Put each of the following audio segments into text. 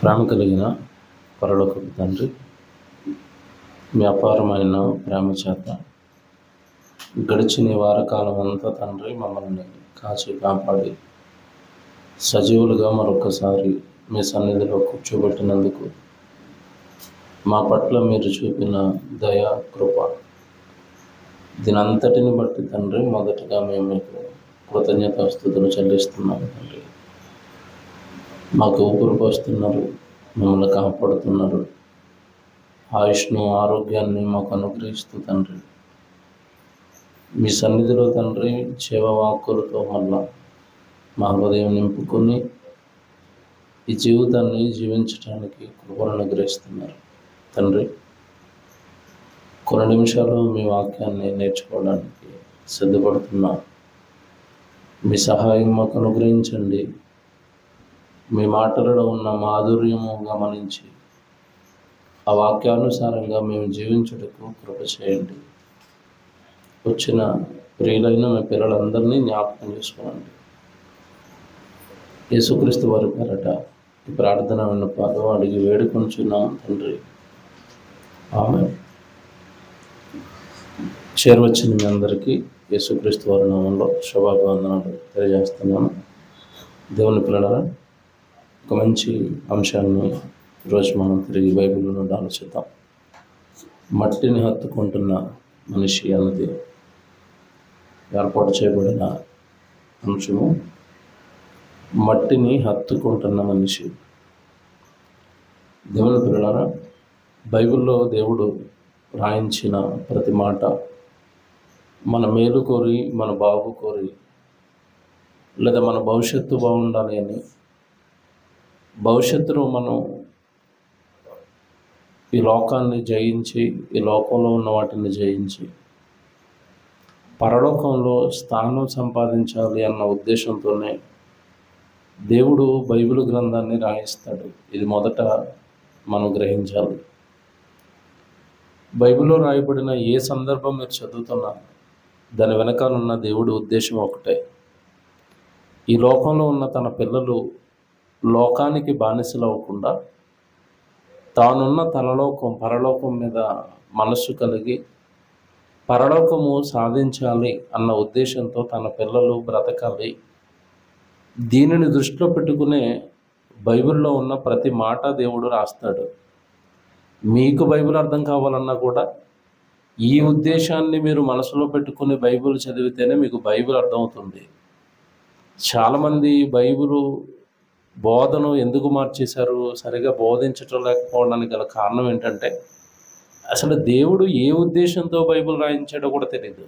ప్రేమ కలిగిన పరలోకపు తండ్రి, మీ అపారమైన ప్రేమ చేత గడిచిన ఈ వారకాలం అంతా తండ్రి మమ్మల్ని కాచి కాపాడి సజీవులుగా మరొకసారి మీ సన్నిధిలో కూర్చోబెట్టినందుకు మా పట్ల మీరు చూపిన దయ కృప దీనంతటిని బట్టి తండ్రి మొదటగా మేము మీకు కృతజ్ఞతాస్తుతులు చెల్లిస్తున్నాము తండ్రి. మాకు ఊపిరి పోస్తున్నారు, మమ్మల్ని కాపాడుతున్నారు, ఆయుష్ను ఆరోగ్యాన్ని మాకు అనుగ్రహిస్తూ తండ్రి మీ సన్నిధిలో తండ్రి జీవవాక్కులతో మళ్ళా మా హృదయం నింపుకొని ఈ జీవితాన్ని జీవించడానికి కృపను అనుగ్రహిస్తున్నారు తండ్రి. కొన్ని నిమిషాలు మీ వాక్యాన్ని నేర్చుకోవడానికి సిద్ధపడుతున్నాం. మీ సహాయం మాకు అనుగ్రహించండి. మీ మాటలలో ఉన్న మాధుర్యము గమనించి ఆ వాక్యానుసారంగా మేము జీవించుటకు కృప చేయండి. వచ్చిన ప్రియులైన మీ పిల్లలందరినీ జ్ఞాపకం చేసుకోండి. యేసుక్రీస్తు వారి పేరట ఈ ప్రార్థన విన్నపాలు అడిగి వేడుకొంచున్నాం తండ్రి, ఆమేన్. చేరవచ్చిన మీ అందరికీ యేసుక్రీస్తు వారి నామంలో శుభాభివందనాలు తెలియజేస్తున్నాను. దేవుని పిల్లలారా, ఒక మంచి అంశాన్ని ఈరోజు మనం తిరిగి బైబిల్ నుండి ఆలోచిద్దాం. మట్టిని హత్తుకుంటున్న మనిషి అన్నది ఏర్పాటు చేయబడిన అంశము. మట్టిని హత్తుకుంటున్న మనిషి. దేవుని పిల్లలారా, బైబిల్లో దేవుడు రాయించిన ప్రతి మాట మన మేలు కోరి, మన బాగు కోరి, లేదా మన భవిష్యత్తు బాగుండాలి అని, భవిష్యత్తులో మనం ఈ లోకాన్ని జయించి, ఈ లోకంలో ఉన్న వాటిని జయించి పరలోకంలో స్థానం సంపాదించాలి అన్న ఉద్దేశంతోనే దేవుడు బైబిల్ గ్రంథాన్ని రాయిస్తాడు. ఇది మొదట మనం గ్రహించాలి. బైబిల్లో రాయబడిన ఏ సందర్భం మీరు చదువుతున్నా దాని వెనకాలన్న దేవుడి ఉద్దేశం ఒకటే. ఈ లోకంలో ఉన్న తన పిల్లలు లోకానికి బానిసలు అవ్వకుండా తానున్న తనలోకం పరలోకం మీద మనస్సు కలిగి పరలోకము సాధించాలి అన్న ఉద్దేశంతో తన పిల్లలు బ్రతకాలి. దీనిని దృష్టిలో పెట్టుకునే బైబిల్లో ఉన్న ప్రతి మాట దేవుడు రాస్తాడు. మీకు బైబిల్ అర్థం కావాలన్నా కూడా ఈ ఉద్దేశాన్ని మీరు మనసులో పెట్టుకుని బైబిల్ చదివితేనే మీకు బైబిల్ అర్థమవుతుంది. చాలామంది బైబిలు బోధను ఎందుకు మార్చేశారు? సరిగా బోధించటం లేకపోవడానికి గల కారణం ఏంటంటే అసలు దేవుడు ఏ ఉద్దేశంతో బైబిల్ రాయించాడో కూడా తెలియదు.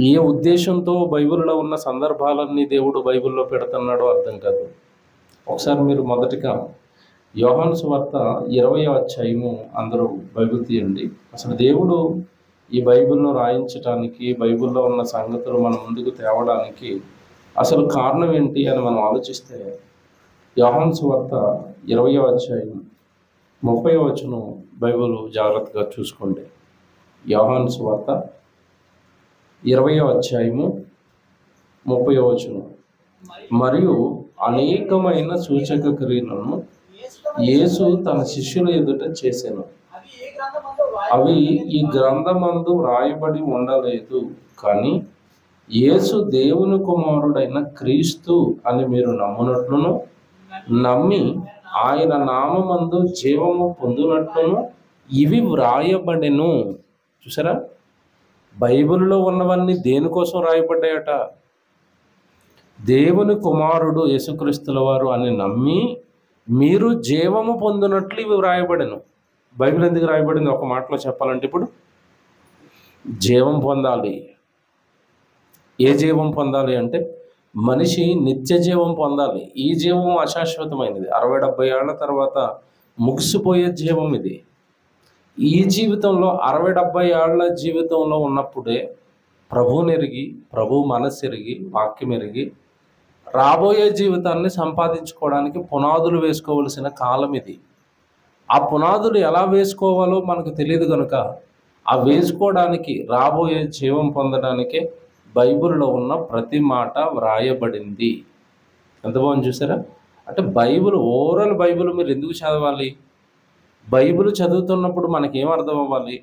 ఏ ఉద్దేశంతో బైబిల్లో ఉన్న సందర్భాలన్నీ దేవుడు బైబిల్లో పెడుతున్నాడో అర్థం కాదు. ఒకసారి మీరు మొదటిగా యోహాను సువార్త 20వ అధ్యాయము అందరూ బైబిల్ తీయండి. అసలు దేవుడు ఈ బైబిల్ను రాయించడానికి, బైబిల్లో ఉన్న సంగతులు మన ముందుకు తేవడానికి అసలు కారణం ఏంటి అని మనం ఆలోచిస్తే యోహాను సువార్త 20వ అధ్యాయం 30వ వచనం బైబిల్ జాగ్రత్తగా చూసుకోండి. యోహాను సువార్త 20వ అధ్యాయము 30వ వచనం. మరియు అనేకమైన సూచక క్రియలను యేసు తన శిష్యుల ఎదుట చేసెను. అవి ఈ గ్రంథమందు వ్రాయబడి ఉండలేదు, కానీ యేసు దేవుని కుమారుడైన క్రీస్తు అని మీరు నమ్మునట్లును, నమ్మి ఆయన నామమందు జీవము పొందునట్లును ఇవి వ్రాయబడెను. చూసారా, బైబిల్లో ఉన్నవన్నీ దేనికోసం రాయబడ్డాయట? దేవుని కుమారుడు యేసుక్రీస్తుల వారు అని నమ్మి మీరు జీవము పొందినట్లు ఇవి వ్రాయబడెను. బైబిల్ ఎందుకు రాయబడింది? ఒక మాటలో చెప్పాలంటే ఇప్పుడు జీవం పొందాలి. ఏ జీవం పొందాలి అంటే మనిషి నిత్య జీవం పొందాలి. ఈ జీవం అశాశ్వతమైనది, 60-70 ఏళ్ల తర్వాత ముగిసిపోయే జీవం ఇది. ఈ జీవితంలో 60-70 ఏళ్ల జీవితంలో ఉన్నప్పుడే ప్రభువుని ఎరిగి, ప్రభు మనస్సు ఎరిగి, వాక్యం ఎరిగి రాబోయే జీవితాన్ని సంపాదించుకోవడానికి పునాదులు వేసుకోవలసిన కాలం ఇది. ఆ పునాదులు ఎలా వేసుకోవాలో మనకు తెలియదు కనుక ఆ వేసుకోవడానికి, రాబోయే జీవం పొందడానికే బైబిల్లో ఉన్న ప్రతి మాట వ్రాయబడింది. ఎంత బాగుంది చూసారా? అంటే బైబిల్, ఓవరాల్ బైబిల్ మీరు ఎందుకు చదవాలి? బైబిల్ చదువుతున్నప్పుడు మనకేం అర్థం అవ్వాలి?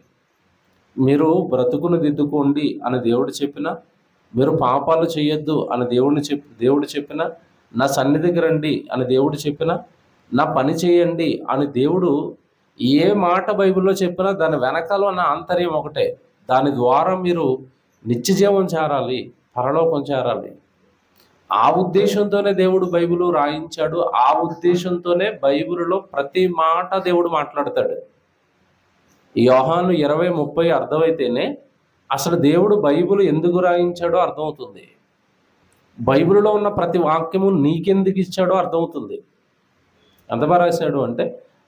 మీరు బ్రతుకును దిద్దుకోండి అని దేవుడు చెప్పినా, మీరు పాపాలు చేయొద్దు అని దేవుడు చెప్పినా, నా సన్నిధికి రండి అని దేవుడు చెప్పినా, నా పని చేయండి అని దేవుడు ఏ మాట బైబిల్లో చెప్పినా దాని వెనకాల ఉన్న ఆంతర్యం ఒకటే. దాని ద్వారా మీరు నిత్యజీవం చేరాలి, పరలోకం చేరాలి. ఆ ఉద్దేశంతోనే దేవుడు బైబిల్ రాయించాడు. ఆ ఉద్దేశంతోనే బైబిల్లో ప్రతి మాట దేవుడు మాట్లాడతాడు. యోహాను 20:30 అర్థమైతేనే అసలు దేవుడు బైబిల్ ఎందుకు రాయించాడో అర్థమవుతుంది. బైబిల్లో ఉన్న ప్రతి వాక్యము నీకెందుకు ఇచ్చాడో అర్థమవుతుంది. ఎంత బాగా రాశాడు అంటే,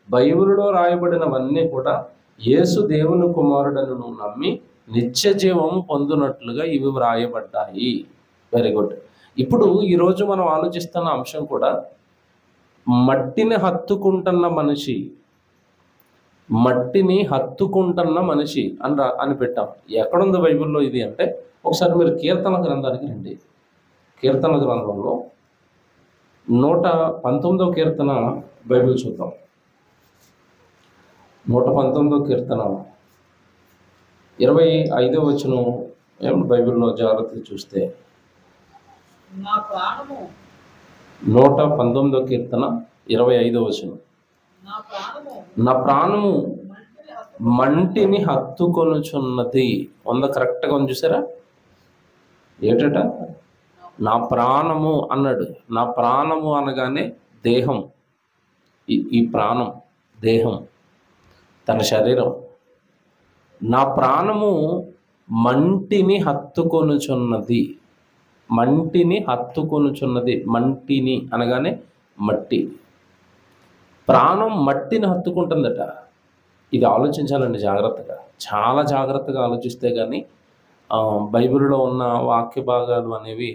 బైబిల్లో రాయబడినవన్నీ కూడా యేసు దేవుని కుమారుడని నువ్వు నమ్మి నిత్య జీవం పొందునట్లుగా ఇవి వ్రాయబడ్డాయి. Very good. ఇప్పుడు ఈరోజు మనం ఆలోచిస్తున్న అంశం కూడా మట్టిని హత్తుకుంటున్న మనిషి అని పెట్టాం. ఎక్కడుంది బైబిల్లో ఇది అంటే, ఒకసారి మీరు కీర్తన గ్రంథానికి రండి. కీర్తన గ్రంథంలో 119వ కీర్తన బైబిల్ చూద్దాం. 119వ కీర్తన 25వ వచనం బైబిల్లో జాగ్రత్తగా చూస్తే, 119వ కీర్తన 25వ వచనం, నా ప్రాణము మంటిని హత్తుకొనుచున్నది. కరెక్ట్గా ఉంది చూసారా? ఏటట నా ప్రాణము అన్నాడు. నా ప్రాణము అనగానే దేహం, ఈ ప్రాణం దేహం, తన శరీరం. నా ప్రాణము మంటిని హత్తుకొనుచున్నది. మంటిని అనగానే మట్టి. ప్రాణం మట్టిని హత్తుకుంటుందట. ఇది ఆలోచించాలండి జాగ్రత్తగా, చాలా జాగ్రత్తగా ఆలోచిస్తే కానీ బైబిల్లో ఉన్న వాక్య భాగాలు అనేవి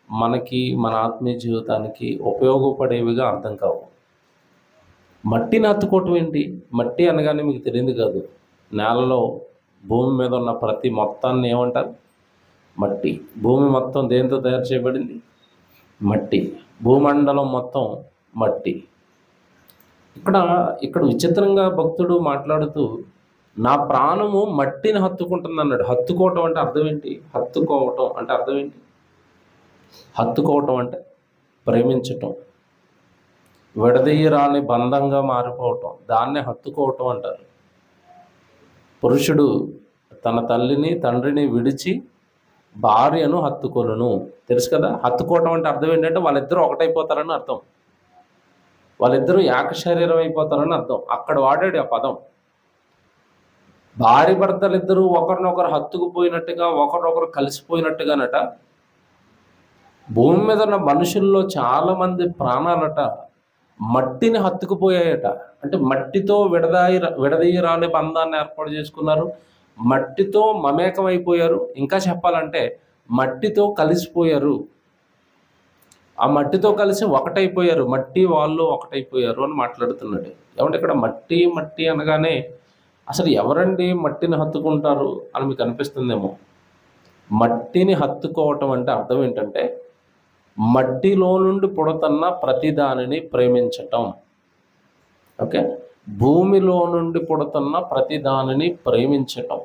మనకి, మన ఆత్మీయ జీవితానికి ఉపయోగపడేవిగా అర్థం కావు. మట్టిని హత్తుకోవటం ఏంటి? మట్టి అనగానే మీకు తెలియదు కాదు, నేలలో భూమి మీద ఉన్న ప్రతి మొత్తాన్ని ఏమంటారు? మట్టి. భూమి మొత్తం దేంతో తయారు చేయబడింది? మట్టి. భూమండలం మొత్తం మట్టి. ఇక్కడ విచిత్రంగా భక్తుడు మాట్లాడుతూ నా ప్రాణము మట్టిని హత్తుకుంటుంది అన్నాడు. హత్తుకోవటం అంటే అర్థం ఏంటి? హత్తుకోవటం అంటే ప్రేమించటం, విడదీయరాని బంధంగా మారిపోవటం, దాన్నే హత్తుకోవటం అంటారు. పురుషుడు తన తల్లిని తండ్రిని విడిచి భార్యను హత్తుకొనును. తెలుసు కదా? హత్తుకోవటం అంటే అర్థం ఏంటంటే వాళ్ళిద్దరూ ఒకటైపోతారని అర్థం. వాళ్ళిద్దరూ ఏక శరీరం అయిపోతారని అర్థం. అక్కడ వాడాడు ఆ పదం. భార్య భర్తలిద్దరూ ఒకరినొకరు హత్తుకుపోయినట్టుగా, ఒకరినొకరు కలిసిపోయినట్టుగానట. భూమి మీద ఉన్న మనుషుల్లో చాలామంది ప్రాణాలట మట్టిని హత్తుకుపోయాయట. అంటే మట్టితో విడదీయరాని బంధాన్ని ఏర్పాటు చేసుకున్నారు, మట్టితో మమేకమైపోయారు. ఇంకా చెప్పాలంటే మట్టితో కలిసిపోయారు. ఆ మట్టితో కలిసి ఒకటైపోయారు, మట్టి వాళ్ళు ఒకటైపోయారు అని మాట్లాడుతున్నాడు. ఏమంటే ఇక్కడ మట్టి అనగానే అసలు ఎవరండి మట్టిని హత్తుకుంటారు అని మీకు అనిపిస్తుందేమో. మట్టిని హత్తుకోవటం అంటే అర్థం ఏంటంటే మట్టిలో నుండి పుడుతున్న ప్రతి దానిని ప్రేమించటం. ఓకే, భూమిలో నుండి పుడుతున్న ప్రతి దానిని ప్రేమించటం.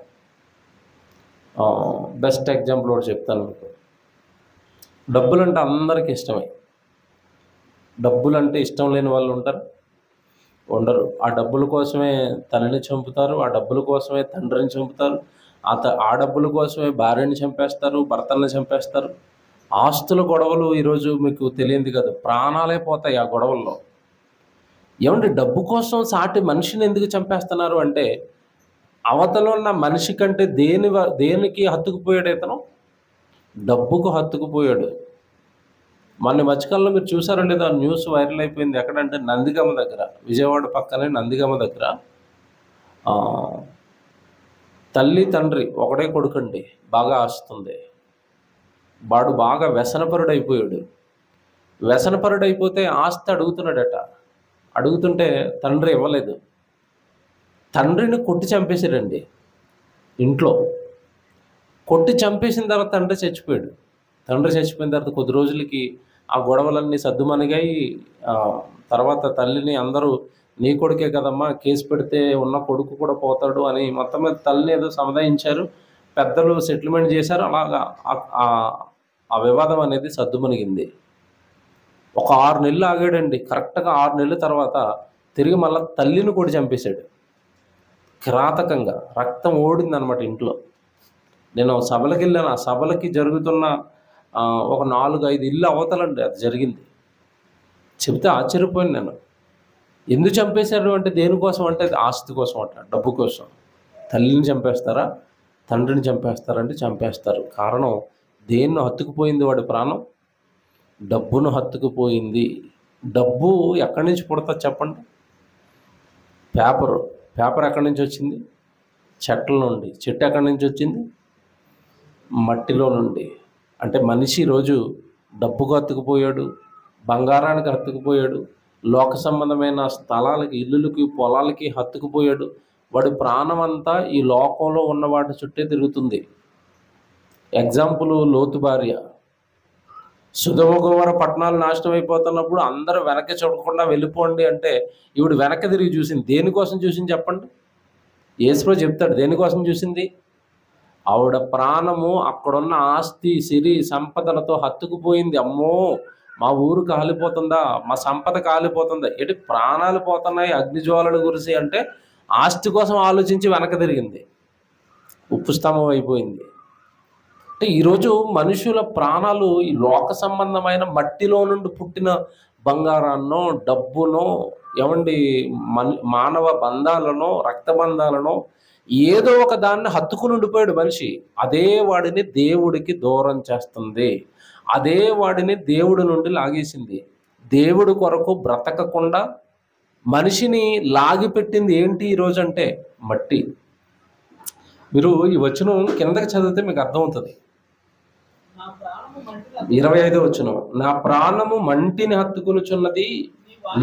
బెస్ట్ ఎగ్జాంపుల్ ఒకటి చెప్తాను మీకు. డబ్బులు అంటే అందరికీ ఇష్టమే. డబ్బులు అంటే ఇష్టం లేని వాళ్ళు ఉండరు. ఆ డబ్బుల కోసమే తల్లిని చంపుతారు, ఆ డబ్బుల కోసమే తండ్రిని చంపుతారు, ఆ డబ్బుల కోసమే భార్యని చంపేస్తారు, భర్తల్ని చంపేస్తారు. ఆస్తుల గొడవలు ఈరోజు మీకు తెలియంది కదా, ప్రాణాలే పోతాయి ఆ గొడవల్లో. ఏమంటే డబ్బు కోసం సాటి మనిషిని ఎందుకు చంపేస్తున్నారు అంటే, అవతల ఉన్న మనిషి కంటే దేనికి హత్తుకుపోయాడు ఇతను? డబ్బుకు హత్తుకుపోయాడు. మొన్న మధ్యకాలంలో మీరు చూసారండి, దాని న్యూస్ వైరల్ అయిపోయింది. ఎక్కడంటే నందిగామ దగ్గర, విజయవాడ పక్కనే నందిగామ దగ్గర తల్లి తండ్రి ఒకటే కొడుకండి, బాగా ఆస్తుంది. వాడు బాగా వ్యసనపరుడైపోతే ఆస్తి అడుగుతున్నాడట. అడుగుతుంటే తండ్రి ఇవ్వలేదు. తండ్రిని కొట్టి చంపేశాడండి. ఇంట్లో కొట్టి చంపేసిన తర్వాత తండ్రి చచ్చిపోయాడు. తండ్రి చచ్చిపోయిన తర్వాత కొద్ది రోజులకి ఆ గొడవలన్నీ సద్దుమణిగాయి. ఆ, తర్వాత తల్లిని అందరూ నీ కొడుకే కదమ్మా, కేసు పెడితే ఉన్న కొడుకు కూడా పోతాడు అని మొత్తం మీద తల్లిని ఏదో సముదాయించారు. పెద్దలు సెటిల్మెంట్ చేశారు. అలాగా ఆ వివాదం అనేది సద్దుమణిగింది. ఒక 6 నెలలు ఆగాడండి. కరెక్ట్గా 6 నెలల తర్వాత తిరిగి మళ్ళీ తల్లిని కూడా చంపేశాడు కిరాతకంగా. రక్తం ఓడిందనమాట ఇంట్లో. నేను సభలకు వెళ్ళాను. ఆ సభలకి జరుగుతున్న ఒక 4-5 ఇల్లు అవతలండి అది జరిగింది. చెప్తే ఆశ్చర్యపోయాను నేను. ఎందుకు చంపేశారు అంటే దేనికోసం అంటే అది ఆస్తి కోసం అంట, డబ్బు కోసం. తల్లిని చంపేస్తారా, తండ్రిని చంపేస్తారంటే చంపేస్తారు. కారణం దేన్ని హత్తుకుపోయింది వాడి ప్రాణం? డబ్బును హత్తుకుపోయింది. డబ్బు ఎక్కడి నుంచి పుడతాది చెప్పండి? పేపర్ ఎక్కడి నుంచి వచ్చింది? చెట్ల నుండి. చెట్టు ఎక్కడి నుంచి వచ్చింది? మట్టిలో నుండి. అంటే మనిషి ఈరోజు డబ్బుకు హత్తుకుపోయాడు, బంగారానికి హత్తుకుపోయాడు, లోక సంబంధమైన స్థలాలకి, ఇల్లులకి, పొలాలకి హత్తుకుపోయాడు. వాడి ప్రాణం అంతా ఈ లోకంలో ఉన్న వాటి చుట్టే తిరుగుతుంది. ఎగ్జాంపుల్ లోతు భార్య. సొదొమ గొమొర్రా పట్టణాలు నాశనం అయిపోతున్నప్పుడు అందరూ వెనక్కి చూడకుండా వెళ్ళిపోండి అంటే ఈవిడ వెనక్కి తిరిగి చూసింది. దేనికోసం చూసింది చెప్పండి? యేసుప్రభు చెప్తాడు దేనికోసం చూసింది. ఆవిడ ప్రాణము అక్కడున్న ఆస్తి, సిరి, సంపదలతో హత్తుకుపోయింది. అమ్మో, మా ఊరు కాలిపోతుందా, మా సంపద కాలిపోతుందా, ఎటు ప్రాణాలు పోతున్నాయి, అగ్నిజ్వాలల గురిసి అంటే ఆస్తి కోసం ఆలోచించి వెనక తిరిగింది. ఉప్పు స్తంభం అయిపోయింది. అంటే ఈరోజు మనుషుల ప్రాణాలు ఈ లోక సంబంధమైన మట్టిలో నుండి పుట్టిన బంగారాన్నో, డబ్బునో, ఏమండి మానవ బంధాలనో, రక్తబంధాలనో ఏదో ఒక దాన్ని హత్తుకుని ఉండిపోయాడు మనిషి. అదే వాడిని దేవుడికి దూరం చేస్తుంది. అదే వాడిని దేవుడి నుండి లాగేసింది. దేవుడి కొరకు బ్రతకకుండా మనిషిని లాగిపెట్టింది ఏంటి ఈరోజు అంటే మట్టి. మీరు ఈ వచనం కిందకి చదివితే మీకు అర్థమవుతుంది. 25వ వచనం, నా ప్రాణము మంటిని హత్తుకునుచున్నది,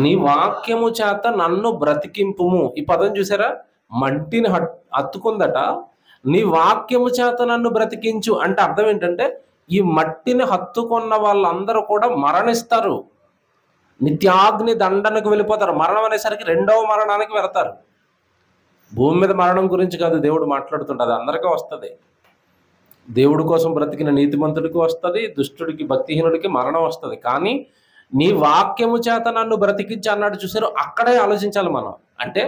నీ వాక్యము చేత నన్ను బ్రతికింపుము. ఈ పదం చూసారా? మంటిని హత్తుకుందట. నీ వాక్యము చేత నన్ను బ్రతికించు అంటే అర్థం ఏంటంటే ఈ మట్టిని హత్తుకున్న వాళ్ళందరూ కూడా మరణిస్తారు, నిత్యాగ్ని దండనకు వెళ్ళిపోతారు. మరణం అనేసరికి 2వ మరణానికి వెళతారు. భూమి మీద మరణం గురించి కాదు దేవుడు మాట్లాడుతుంటుంది, అందరికీ వస్తుంది. దేవుడి కోసం బ్రతికిన నీతిమంతుడికి వస్తుంది, దుష్టుడికి, భక్తిహీనుడికి మరణం వస్తుంది. కానీ నీ వాక్యము చేత నన్ను బ్రతికించి అన్నాడు చూసారు. అక్కడే ఆలోచించాలి మనం. అంటే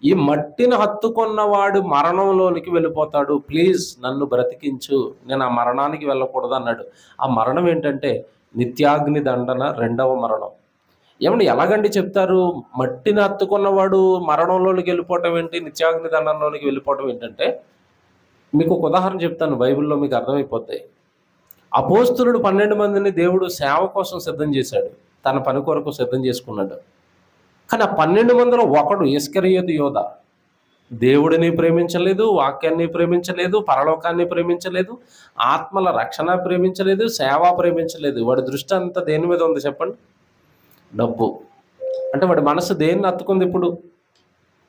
ఈ మట్టిని హత్తుకున్నవాడు మరణంలోనికి వెళ్ళిపోతాడు. ప్లీజ్ నన్ను బ్రతికించు, నేను ఆ మరణానికి వెళ్ళకూడదు అన్నాడు. ఆ మరణం ఏంటంటే నిత్యాగ్ని దండన, 2వ మరణం. ఏమండి ఎలాగండి చెప్తారు? మట్టిని హత్తుకున్నవాడు మరణంలోనికి వెళ్ళిపోవటం ఏంటి, నిత్యాగ్ని దండంలోనికి వెళ్ళిపోవటం ఏంటంటే మీకు ఒక ఉదాహరణ చెప్తాను, బైబిల్లో మీకు అర్థమైపోతాయి. అపోస్తులుడు 12 మందిని దేవుడు సేవ కోసం సిద్ధం చేశాడు, తన పని కొరకు సిద్ధం చేసుకున్నాడు. కానీ ఆ 12 మందిలో ఒకడు ఇస్కరియోతు యోధ దేవుడిని ప్రేమించలేదు, వాక్యాన్ని ప్రేమించలేదు, పరలోకాన్ని ప్రేమించలేదు, ఆత్మల రక్షణ ప్రేమించలేదు, సేవ ప్రేమించలేదు. వాడి దృష్టి అంతా దేని మీద ఉంది చెప్పండి? డబ్బు. అంటే వాడి మనసు దేన్ని హత్తుకుంది? ఇప్పుడు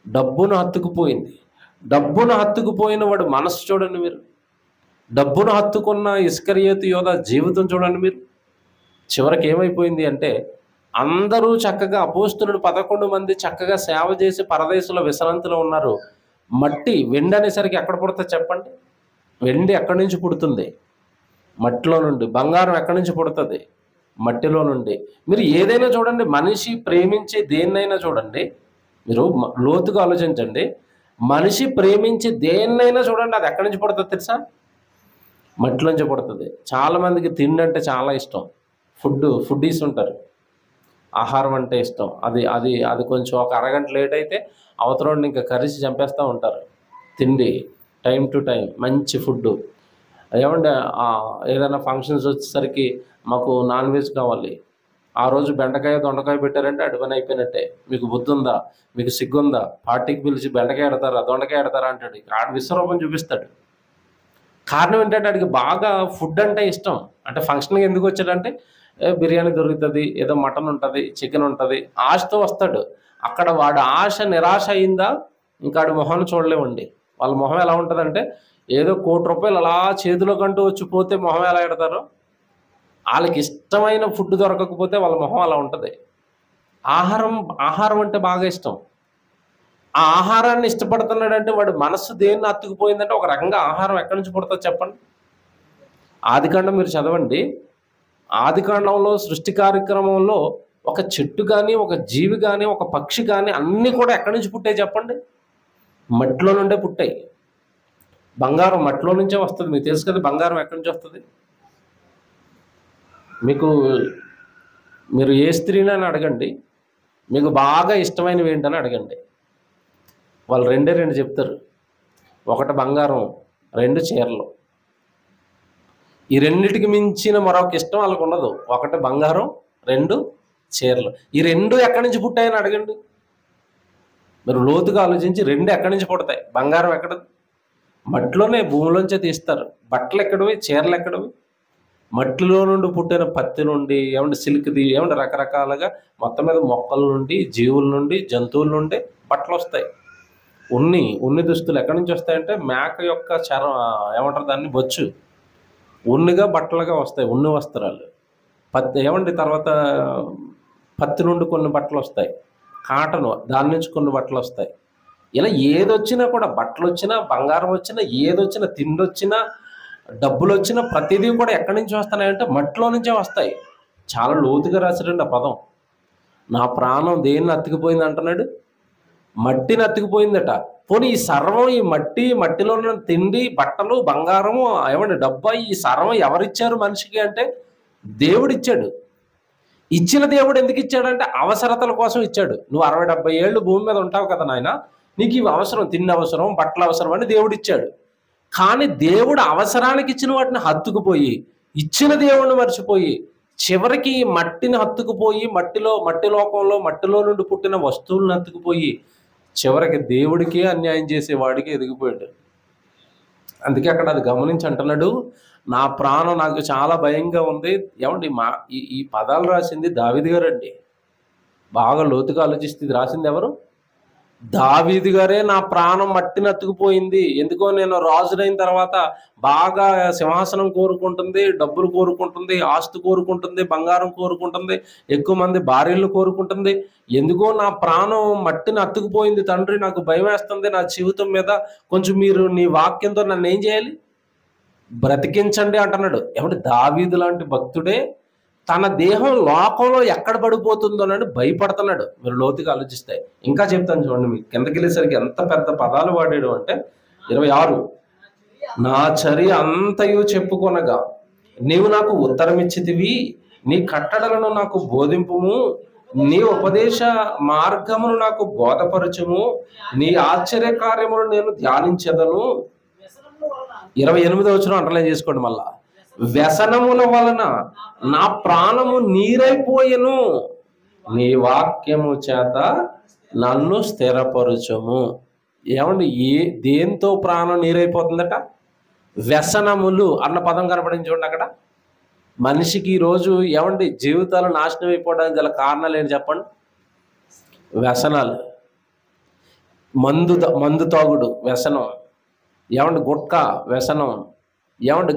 డబ్బును హత్తుకుపోయింది. డబ్బును హత్తుకుపోయిన వాడు మనసు చూడండి మీరు. డబ్బును హత్తుకున్న ఇస్కరియోతు యోధ జీవితం చూడండి మీరు. చివరికి ఏమైపోయింది అంటే అందరూ చక్కగా అపోస్తులుడు 11 మంది చక్కగా సేవ చేసి పరదేశంలో విశ్రాంతిలో ఉన్నారు. మట్టి, వెండి అనేసరికి ఎక్కడ పుడుతుంది చెప్పండి? వెండి ఎక్కడి నుంచి పుడుతుంది? మట్టిలో నుండి. బంగారం ఎక్కడి నుంచి పుడుతుంది? మట్టిలో నుండి. మీరు ఏదైనా చూడండి, మనిషి ప్రేమించే దేన్నైనా చూడండి, మీరు లోతుగా ఆలోచించండి. మనిషి ప్రేమించే దేన్నైనా చూడండి, అది ఎక్కడి నుంచి పుడుతుంది తెలుసా? మట్టిలోంచి పుడుతుంది. చాలామందికి తిండి అంటే చాలా ఇష్టం. ఫుడ్డీస్ ఉంటారు, ఆహారం అంటే ఇష్టం. అది కొంచెం ఒక అరగంట లేట్ అయితే అవతల ఇంకా కరిసి చంపేస్తూ ఉంటారు. తిండి టైం టు టైం, మంచి ఫుడ్. ఏమంటే ఏదైనా ఫంక్షన్స్ వచ్చేసరికి మాకు నాన్ వెజ్ కావాలి, ఆ రోజు బెండకాయ దొండకాయ పెట్టారంటే అటు పని అయిపోయినట్టే. మీకు బుద్ధి ఉందా, మీకు సిగ్గుందా? పార్టీకి పిలిచి బెండకాయ ఎడతారా, దొండకాయ ఎడతారా అంటాడు. ఆడు విశ్వరూపం చూపిస్తాడు. కారణం ఏంటంటే ఆడికి బాగా ఫుడ్ అంటే ఇష్టం. అంటే ఫంక్షన్కి ఎందుకు వచ్చాడంటే బిర్యానీ దొరుకుతుంది, ఏదో మటన్ ఉంటుంది, చికెన్ ఉంటుంది, ఆశతో వస్తాడు. అక్కడ వాడు ఆశ నిరాశ అయిందా ఇంకా ఆడి మొహాన్ని చూడలేమండి. వాళ్ళ మొహం ఎలా ఉంటుందంటే ఏదో ₹1,00,00,000 అలా చేతిలో కంటూ వచ్చి పోతే మొహం ఎలా ఎడతారో వాళ్ళకి ఇష్టమైన ఫుడ్ దొరకకపోతే వాళ్ళ మొహం అలా ఉంటుంది. ఆహారం అంటే బాగా ఇష్టం. ఆ ఆహారాన్ని ఇష్టపడుతున్నాడంటే వాడు మనస్సు దేన్ని అతుకుపోయిందంటే ఒక రకంగా ఆహారం ఎక్కడి నుంచి పుడుతుంది చెప్పండి? ఆదికాండం మీరు చదవండి. ఆదికాండంలో సృష్టి కార్యక్రమంలో ఒక చెట్టు కానీ, ఒక జీవి కానీ, ఒక పక్షి కానీ అన్నీ కూడా ఎక్కడి నుంచి పుట్టాయి చెప్పండి? మట్టిలో నుండే పుట్టాయి. బంగారం మట్టిలో నుంచే వస్తుంది. మీకు తెలుసు కదా బంగారం ఎక్కడి నుంచి వస్తుంది? మీరు ఏ స్త్రీనని అడగండి, మీకు బాగా ఇష్టమైనవి ఏంటని అడగండి, వాళ్ళు రెండు చెప్తారు. ఒకటి బంగారం, 2 చీరలు. ఈ రెండిటికి మించిన మరొక ఇష్టం వాళ్ళకు ఉండదు. ఒకటి బంగారం, 2 చీరలు. ఈ 2 ఎక్కడి నుంచి పుట్టాయని అడగండి. మీరు లోతుగా ఆలోచించి 2 ఎక్కడి నుంచి పుడతాయి? బంగారం ఎక్కడ? మట్టిలోనే, భూమిలోంచే తీస్తారు. బట్టలు ఎక్కడవి, చీరలు ఎక్కడవి? మట్టిలో నుండి పుట్టిన పత్తి నుండి, సిల్క్ది, రకరకాలుగా మొత్తం మీద మొక్కల నుండి, జీవుల నుండి, జంతువుల నుండి బట్టలు వస్తాయి. ఉన్ని దుస్తులు ఎక్కడి నుంచి వస్తాయంటే మేక యొక్క దాన్ని బొచ్చు ఉన్నిగా బట్టలుగా వస్తాయి, ఉన్ని వస్త్రాలు. తర్వాత పత్తి నుండి కొన్ని బట్టలు వస్తాయి, కాటను దాని నుంచి కొన్ని బట్టలు వస్తాయి. ఇలా ఏదొచ్చినా కూడా, బట్టలు వచ్చినా, బంగారం వచ్చినా, ఏదొచ్చినా, తిండి వచ్చినా, డబ్బులు వచ్చినా, ప్రతిదీ కూడా ఎక్కడి నుంచి వస్తున్నాయంటే మట్టిలో నుంచే వస్తాయి. చాలా లోతుగా రాశారండి ఆ పదం. నా ప్రాణం దేన్ని అతికిపోయింది అంటున్నాడు? మట్టిని అతికిపోయిందట. పోనీ ఈ సర్వం, ఈ మట్టిలో ఉన్న తిండి, బట్టలు, బంగారము, డబ్బా, ఈ సర్వం ఎవరిచ్చారు మనిషికి అంటే దేవుడిచ్చాడు. ఇచ్చిన దేవుడు ఎందుకు ఇచ్చాడంటే అవసరతల కోసం ఇచ్చాడు. నువ్వు 60-70 ఏళ్ళు భూమి మీద ఉంటావు కదా నాయన, నీకు ఇవి అవసరం, తిండి అవసరం, బట్టలు అవసరం అని దేవుడు ఇచ్చాడు. కానీ దేవుడు అవసరానికి ఇచ్చిన వాటిని హత్తుకుపోయి, ఇచ్చిన దేవుడిని మర్చిపోయి, చివరికి మట్టిని హత్తుకుపోయి, మట్టి లోకంలో మట్టిలో నుండి పుట్టిన వస్తువులను హత్తుకుపోయి, చివరికి దేవుడికే అన్యాయం చేసేవాడికి ఎదిగిపోయాడు. అందుకే అక్కడ అది గమనించి అంటున్నాడు, నా ప్రాణం నాకు చాలా భయంగా ఉంది. ఈ పదాలు రాసింది దావీదు గారండి. బాగా లోతుగా ఆలోచిస్తే ఇది రాసింది ఎవరు? దావీదు గారే. నా ప్రాణం మట్టిని అతుకుపోయింది. ఎందుకో నేను రాజునైన తర్వాత బాగా సింహాసనం కోరుకుంటుంది, డబ్బులు కోరుకుంటుంది, ఆస్తి కోరుకుంటుంది, బంగారం కోరుకుంటుంది, ఎక్కువ మంది భార్యలు కోరుకుంటుంది. ఎందుకో నా ప్రాణం మట్టిని అతుకుపోయింది తండ్రి, నాకు భయం వేస్తుంది నా జీవితం మీద. కొంచెం మీరు నీ వాక్యంతో నన్ను ఏం చేయాలి? బ్రతికించండి అంటున్నాడు. దావీదు లాంటి భక్తుడే తన దేహం లోకంలో ఎక్కడ పడిపోతుందోనని భయపడుతున్నాడు. మీరు లోతుగా ఆలోచిస్తే ఇంకా చెప్తాను చూడండి. మీకు కిందకి వెళ్ళేసరికి ఎంత పెద్ద పదాలు వాడాడు అంటే 26, నా చర్య అంతయు చెప్పుకొనగా నీవు నాకు ఉత్తరం ఇచ్చితివి, నీ కట్టడలను నాకు బోధింపుము, నీ ఉపదేశ మార్గమును నాకు బోధపరచుము, నీ ఆశ్చర్య కార్యమును నేను ధ్యానించదను. 28వ వచనం అండర్లైన్ చేసుకోండి మళ్ళా. వ్యసనముల వలన నా ప్రాణము నీరైపోయెను, నీ వాక్యము చేత నన్ను స్థిరపరచుము. దేంతో ప్రాణం నీరైపోతుందట? వ్యసనములు అన్న పదం కనపడింది చూడండి అక్కడ. మనిషికి ఈరోజు జీవితాలు నాశనం అయిపోవడానికి గల కారణాలు ఏంటి చెప్పండి? వ్యసనాలు. మందు తాగుడు వ్యసనం, గుట్కా వ్యసనం,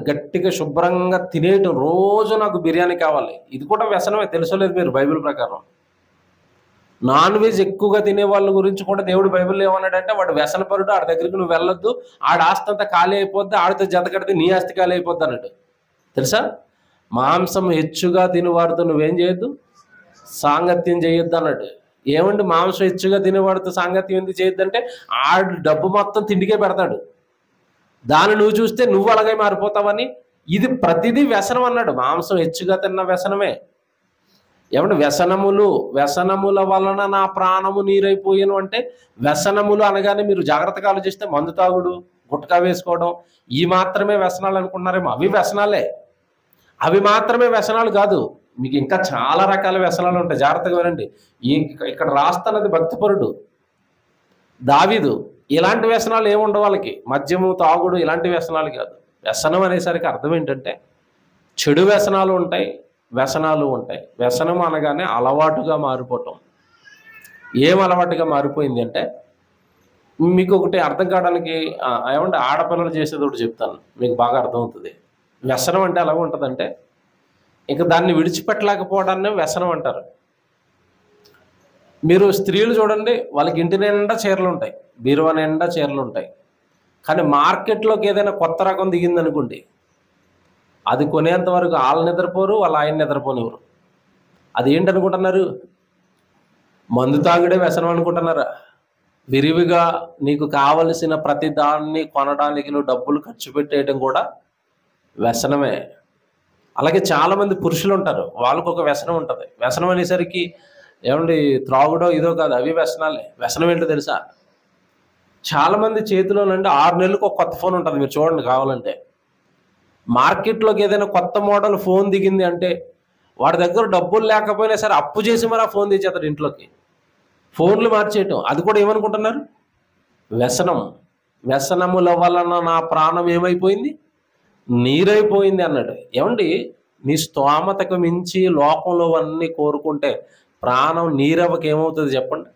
గట్టిగా శుభ్రంగా తినేయటం, రోజు నాకు బిర్యానీ కావాలి, ఇది కూడా వ్యసనమే. తెలుసలేదు మీరు బైబిల్ ప్రకారం? నాన్ వెజ్ ఎక్కువగా తినే వాళ్ళ గురించి కూడా దేవుడు బైబిల్లో ఏమన్నాడంటే వాడు వ్యసనపరుడు, ఆడి దగ్గరికి నువ్వు వెళ్ళొద్దు, ఆడ ఆస్తి అంతా ఖాళీ అయిపోద్ది, ఆడితో జత కడితే నీ ఆస్తి ఖాళీ అయిపోద్ది అన్నట్టు. తెలుసా? మాంసం హెచ్చుగా తినేవాడితో నువ్వేం చేయొద్దు? సాంగత్యం చేయొద్దు అన్నట్టు. మాంసం హెచ్చుగా తినేవాడితో సాంగత్యం ఎందుకు చేయొద్దంటే ఆడు డబ్బు మొత్తం తిండికే పెడతాడు, దాన్ని నువ్వు చూస్తే నువ్వు అలాగే మారిపోతావని. ఇది ప్రతిదీ వ్యసనం అన్నాడు. మాంసం హెచ్చుగా తిన్న వ్యసనమే. వ్యసనముల వలన నా ప్రాణము నీరైపోయాను అంటే, వ్యసనములు అనగానే మీరు జాగ్రత్తగా ఆలోచిస్తే మందు తాగుడు, గుట్కా వేసుకోవడం, ఈ మాత్రమే వ్యసనాలు అనుకుంటున్నారేమో. అవి వ్యసనాలే. అవి మాత్రమే వ్యసనాలు కాదు, మీకు ఇంకా చాలా రకాల వ్యసనాలు ఉంటాయి. జాగ్రత్తగా వినండి. ఇక్కడ రాస్తున్నది భక్తిపరుడు దావీదు. ఇలాంటి వ్యసనాలు ఏముండవు వాళ్ళకి. మద్యము, తాగుడు ఇలాంటి వ్యసనాలు కాదు. వ్యసనం అనేసరికి అర్థం ఏంటంటే చెడు వ్యసనాలు ఉంటాయి, వ్యసనాలు ఉంటాయి. వ్యసనం అనగానే అలవాటుగా మారిపోవటం. ఏం అలవాటుగా మారిపోయింది అంటే, మీకు ఒకటి అర్థం కావడానికి ఆడపిల్లలు చేసేది ఒకటి చెప్తాను, మీకు బాగా అర్థమవుతుంది. వ్యసనం అంటే ఎలా ఉంటుందంటే, ఇక దాన్ని విడిచిపెట్టలేకపోవడాన్ని వ్యసనం అంటారు. మీరు స్త్రీలు చూడండి, వాళ్ళకి ఇంటి నిండా చీరలు ఉంటాయి, బీరువా నిండా చీరలు ఉంటాయి. కానీ మార్కెట్లోకి ఏదైనా కొత్త రకం దిగిందనుకోండి, అది కొనేంత వరకు వాళ్ళు నిద్రపోరు, వాళ్ళ ఆయన నిద్రపోనివ్వరు. అది ఏంటనుకుంటున్నారు? మందు తాగుడే వ్యసనం అనుకుంటున్నారా? విరివిగా నీకు కావలసిన ప్రతి దాన్ని కొనడానికి నువ్వు డబ్బులు ఖర్చు పెట్టేయడం కూడా వ్యసనమే. అలాగే చాలామంది పురుషులు ఉంటారు, వాళ్ళకు ఒక వ్యసనం ఉంటుంది. వ్యసనం అనేసరికి ఏమండి త్రాగుడో ఇదో కాదు, అవి వ్యసనాలే. వ్యసనం ఏంటో తెలుసా? చాలామంది చేతిలో నుండి 6 నెలలకు ఒక కొత్త ఫోన్ ఉంటుంది. మీరు చూడండి కావాలంటే. మార్కెట్లోకి ఏదైనా కొత్త మోడల్ ఫోన్ దిగింది అంటే వాడి దగ్గర డబ్బులు లేకపోయినా సరే అప్పు చేసి మరి ఆ ఫోన్ తెచ్చేస్తాడు ఇంట్లోకి. ఫోన్లు మార్చేయటం, అది కూడా ఏమనుకుంటున్నారు? వ్యసనం. వ్యసనముల వలన నా ప్రాణం ఏమైపోయింది? నీరైపోయింది అన్నాడు. ఏమండి, నీ స్తోమతకు మించి లోకంలో అన్నీ కోరుకుంటే ప్రాణం నీరవకి ఏమవుతుంది చెప్పండి?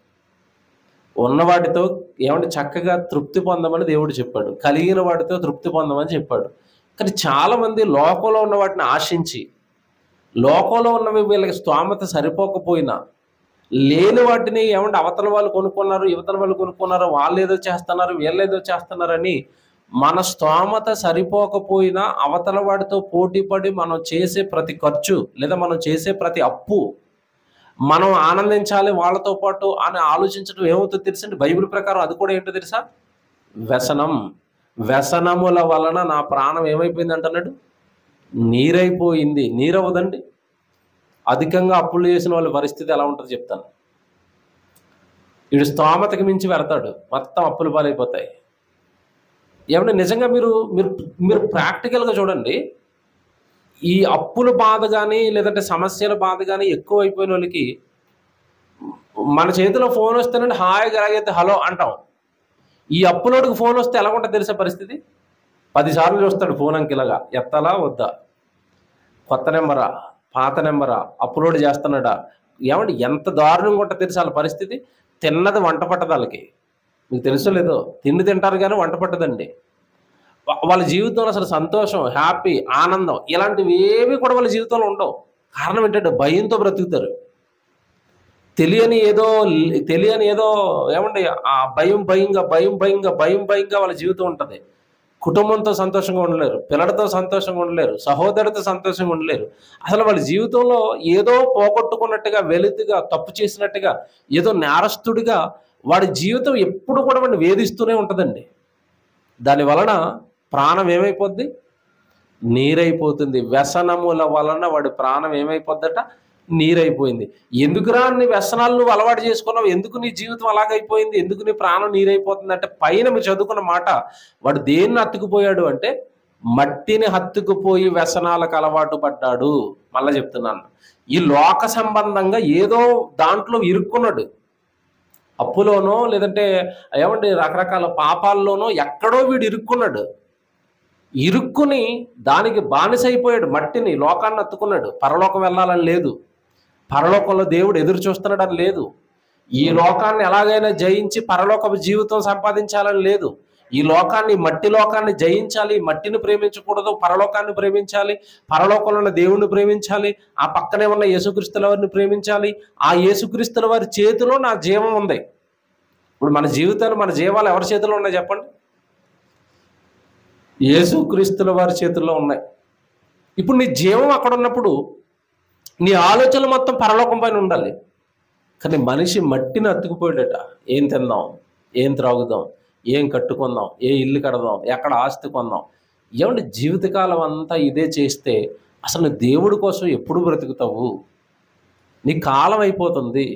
ఉన్నవాటితో ఏమంటే చక్కగా తృప్తి పొందమని దేవుడు చెప్పాడు, కలిగిన వాటితో తృప్తి పొందమని చెప్పాడు. కానీ చాలామంది లోకంలో ఉన్న వాటిని ఆశించి, లోకంలో ఉన్నవి వీళ్ళకి స్తోమత సరిపోకపోయినా లేని వాటిని ఏమంటే అవతల వాళ్ళు కొనుక్కున్నారు, యువతల వాళ్ళు కొనుక్కున్నారు, వాళ్ళు ఏదో చేస్తున్నారు, వీళ్ళు ఏదో చేస్తున్నారని మన స్తోమత సరిపోకపోయినా అవతల వాడితో పోటీ పడి మనం చేసే ప్రతి ఖర్చు లేదా మనం చేసే ప్రతి అప్పు, మనం ఆనందించాలి వాళ్ళతో పాటు అని ఆలోచించడం ఏమవుతుందో తెలుసండి? బైబిల్ ప్రకారం అది కూడా ఏంటో తెలుసా? వ్యసనం. వ్యసనముల వలన నా ప్రాణం ఏమైపోయింది అంటున్నాడు? నీరైపోయింది. నీరవదండి. అధికంగా అప్పులు చేసిన వాళ్ళ పరిస్థితి ఎలా ఉంటుందో చెప్తాను. వీడు స్తోమతకి మించి వెళతాడు, మొత్తం అప్పులు పాలైపోతాయి. ఏమంటే నిజంగా మీరు మీరు మీరు ప్రాక్టికల్గా చూడండి, ఈ అప్పుల బాధ కానీ లేదంటే సమస్యల బాధ కానీ ఎక్కువ అయిపోయిన వాళ్ళకి మన చేతిలో ఫోన్ వస్తేనండి హాయిగా ఎలాగైతే హలో అంటాం. ఈ అప్పులోడికి ఫోన్ వస్తే ఎలా ఉంటుంది తెలిసే పరిస్థితి? 10 సార్లు చూస్తాడు ఫోన్ అంకిలాగా, ఎత్తాలా వద్దా, కొత్త నెంబరా పాత నెంబరా, అప్లోడ్ చేస్తున్నాడా. ఏమంటే ఎంత దారుణంగా ఉంటుంది తెలుసా వాళ్ళ పరిస్థితి? తిన్నది వంట పట్టదు వాళ్ళకి. మీకు తెలుసో లేదో, తిండి తింటారు కానీ వంట పట్టదండి. వాళ్ళ జీవితంలో అసలు సంతోషం, హ్యాపీ, ఆనందం ఇలాంటివి ఏవి కూడా వాళ్ళ జీవితంలో ఉండవు. కారణం ఏంటంటే భయంతో బ్రతుకుతారు. తెలియని ఏదో ఏమండి ఆ భయం భయంగా వాళ్ళ జీవితం ఉంటుంది. కుటుంబంతో సంతోషంగా ఉండలేరు, పిల్లలతో సంతోషంగా ఉండలేరు, సహోదరుడితో సంతోషంగా ఉండలేరు. అసలు వాళ్ళ జీవితంలో ఏదో పోగొట్టుకున్నట్టుగా, వెలితిగా, తప్పు చేసినట్టుగా, ఏదో నేరస్తుడిగా వాడి జీవితం ఎప్పుడు కూడా వాడిని వేధిస్తూనే ఉంటుందండి. దాని వలన ప్రాణం ఏమైపోద్ది? నీరైపోతుంది. వ్యసనముల వలన వాడి ప్రాణం ఏమైపోద్దట? నీరైపోయింది. ఎందుకురా నీ వ్యసనాలు నువ్వు అలవాటు చేసుకున్నావు? ఎందుకు నీ జీవితం అలాగైపోయింది? ఎందుకు నీ ప్రాణం నీరైపోతుంది అంటే పైన మీరు చదువుకున్న మాట, వాడు దేన్ని హత్తుకుపోయాడు అంటే మట్టిని హత్తుకుపోయి వ్యసనాలకు అలవాటు పడ్డాడు. మళ్ళా చెప్తున్నాను, ఈ లోక సంబంధంగా ఏదో దాంట్లో ఇరుక్కున్నాడు. అప్పులోనో లేదంటే ఏమంటే రకరకాల పాపాల్లోనో ఎక్కడో వీడు ఇరుక్కున్నాడు. ఇరుక్కుని దానికి బానిసైపోయాడు. మట్టిని, లోకాన్ని హత్తుకున్నాడు. పరలోకం వెళ్ళాలని లేదు, పరలోకంలో దేవుడు ఎదురు చూస్తున్నాడని లేదు, ఈ లోకాన్ని ఎలాగైనా జయించి పరలోకపు జీవితం సంపాదించాలని లేదు. ఈ లోకాన్ని, మట్టి లోకాన్ని జయించాలి, మట్టిని ప్రేమించకూడదు, పరలోకాన్ని ప్రేమించాలి, పరలోకంలో ఉన్న దేవుణ్ణి ప్రేమించాలి, ఆ పక్కనే ఉన్న యేసుక్రీస్తుల వారిని ప్రేమించాలి. ఆ యేసుక్రీస్తుల వారి చేతిలో నా జీవం ఉంది. ఇప్పుడు మన జీవితాలు, మన జీవాలు ఎవరి చేతిలో ఉన్నాయి చెప్పండి? యేసుక్రీస్తుల వారి చేతుల్లో ఉన్నాయి. ఇప్పుడు నీ జీవం అక్కడ ఉన్నప్పుడు నీ ఆలోచనలు మొత్తం పరలోకం పైన ఉండాలి. కానీ మనిషి మట్టిని అతుకుపోయాడట. ఏం తిందాం, ఏం త్రాగుదాం, ఏం కట్టుకుందాం, ఏ ఇల్లు కడదాం, ఎక్కడ ఆస్తి కొందాం. ఏమంటే జీవితకాలం అంతా ఇదే చేస్తే అసలు దేవుడి కోసం ఎప్పుడు బ్రతుకుతావు? నీ కాలం అయిపోతుంది,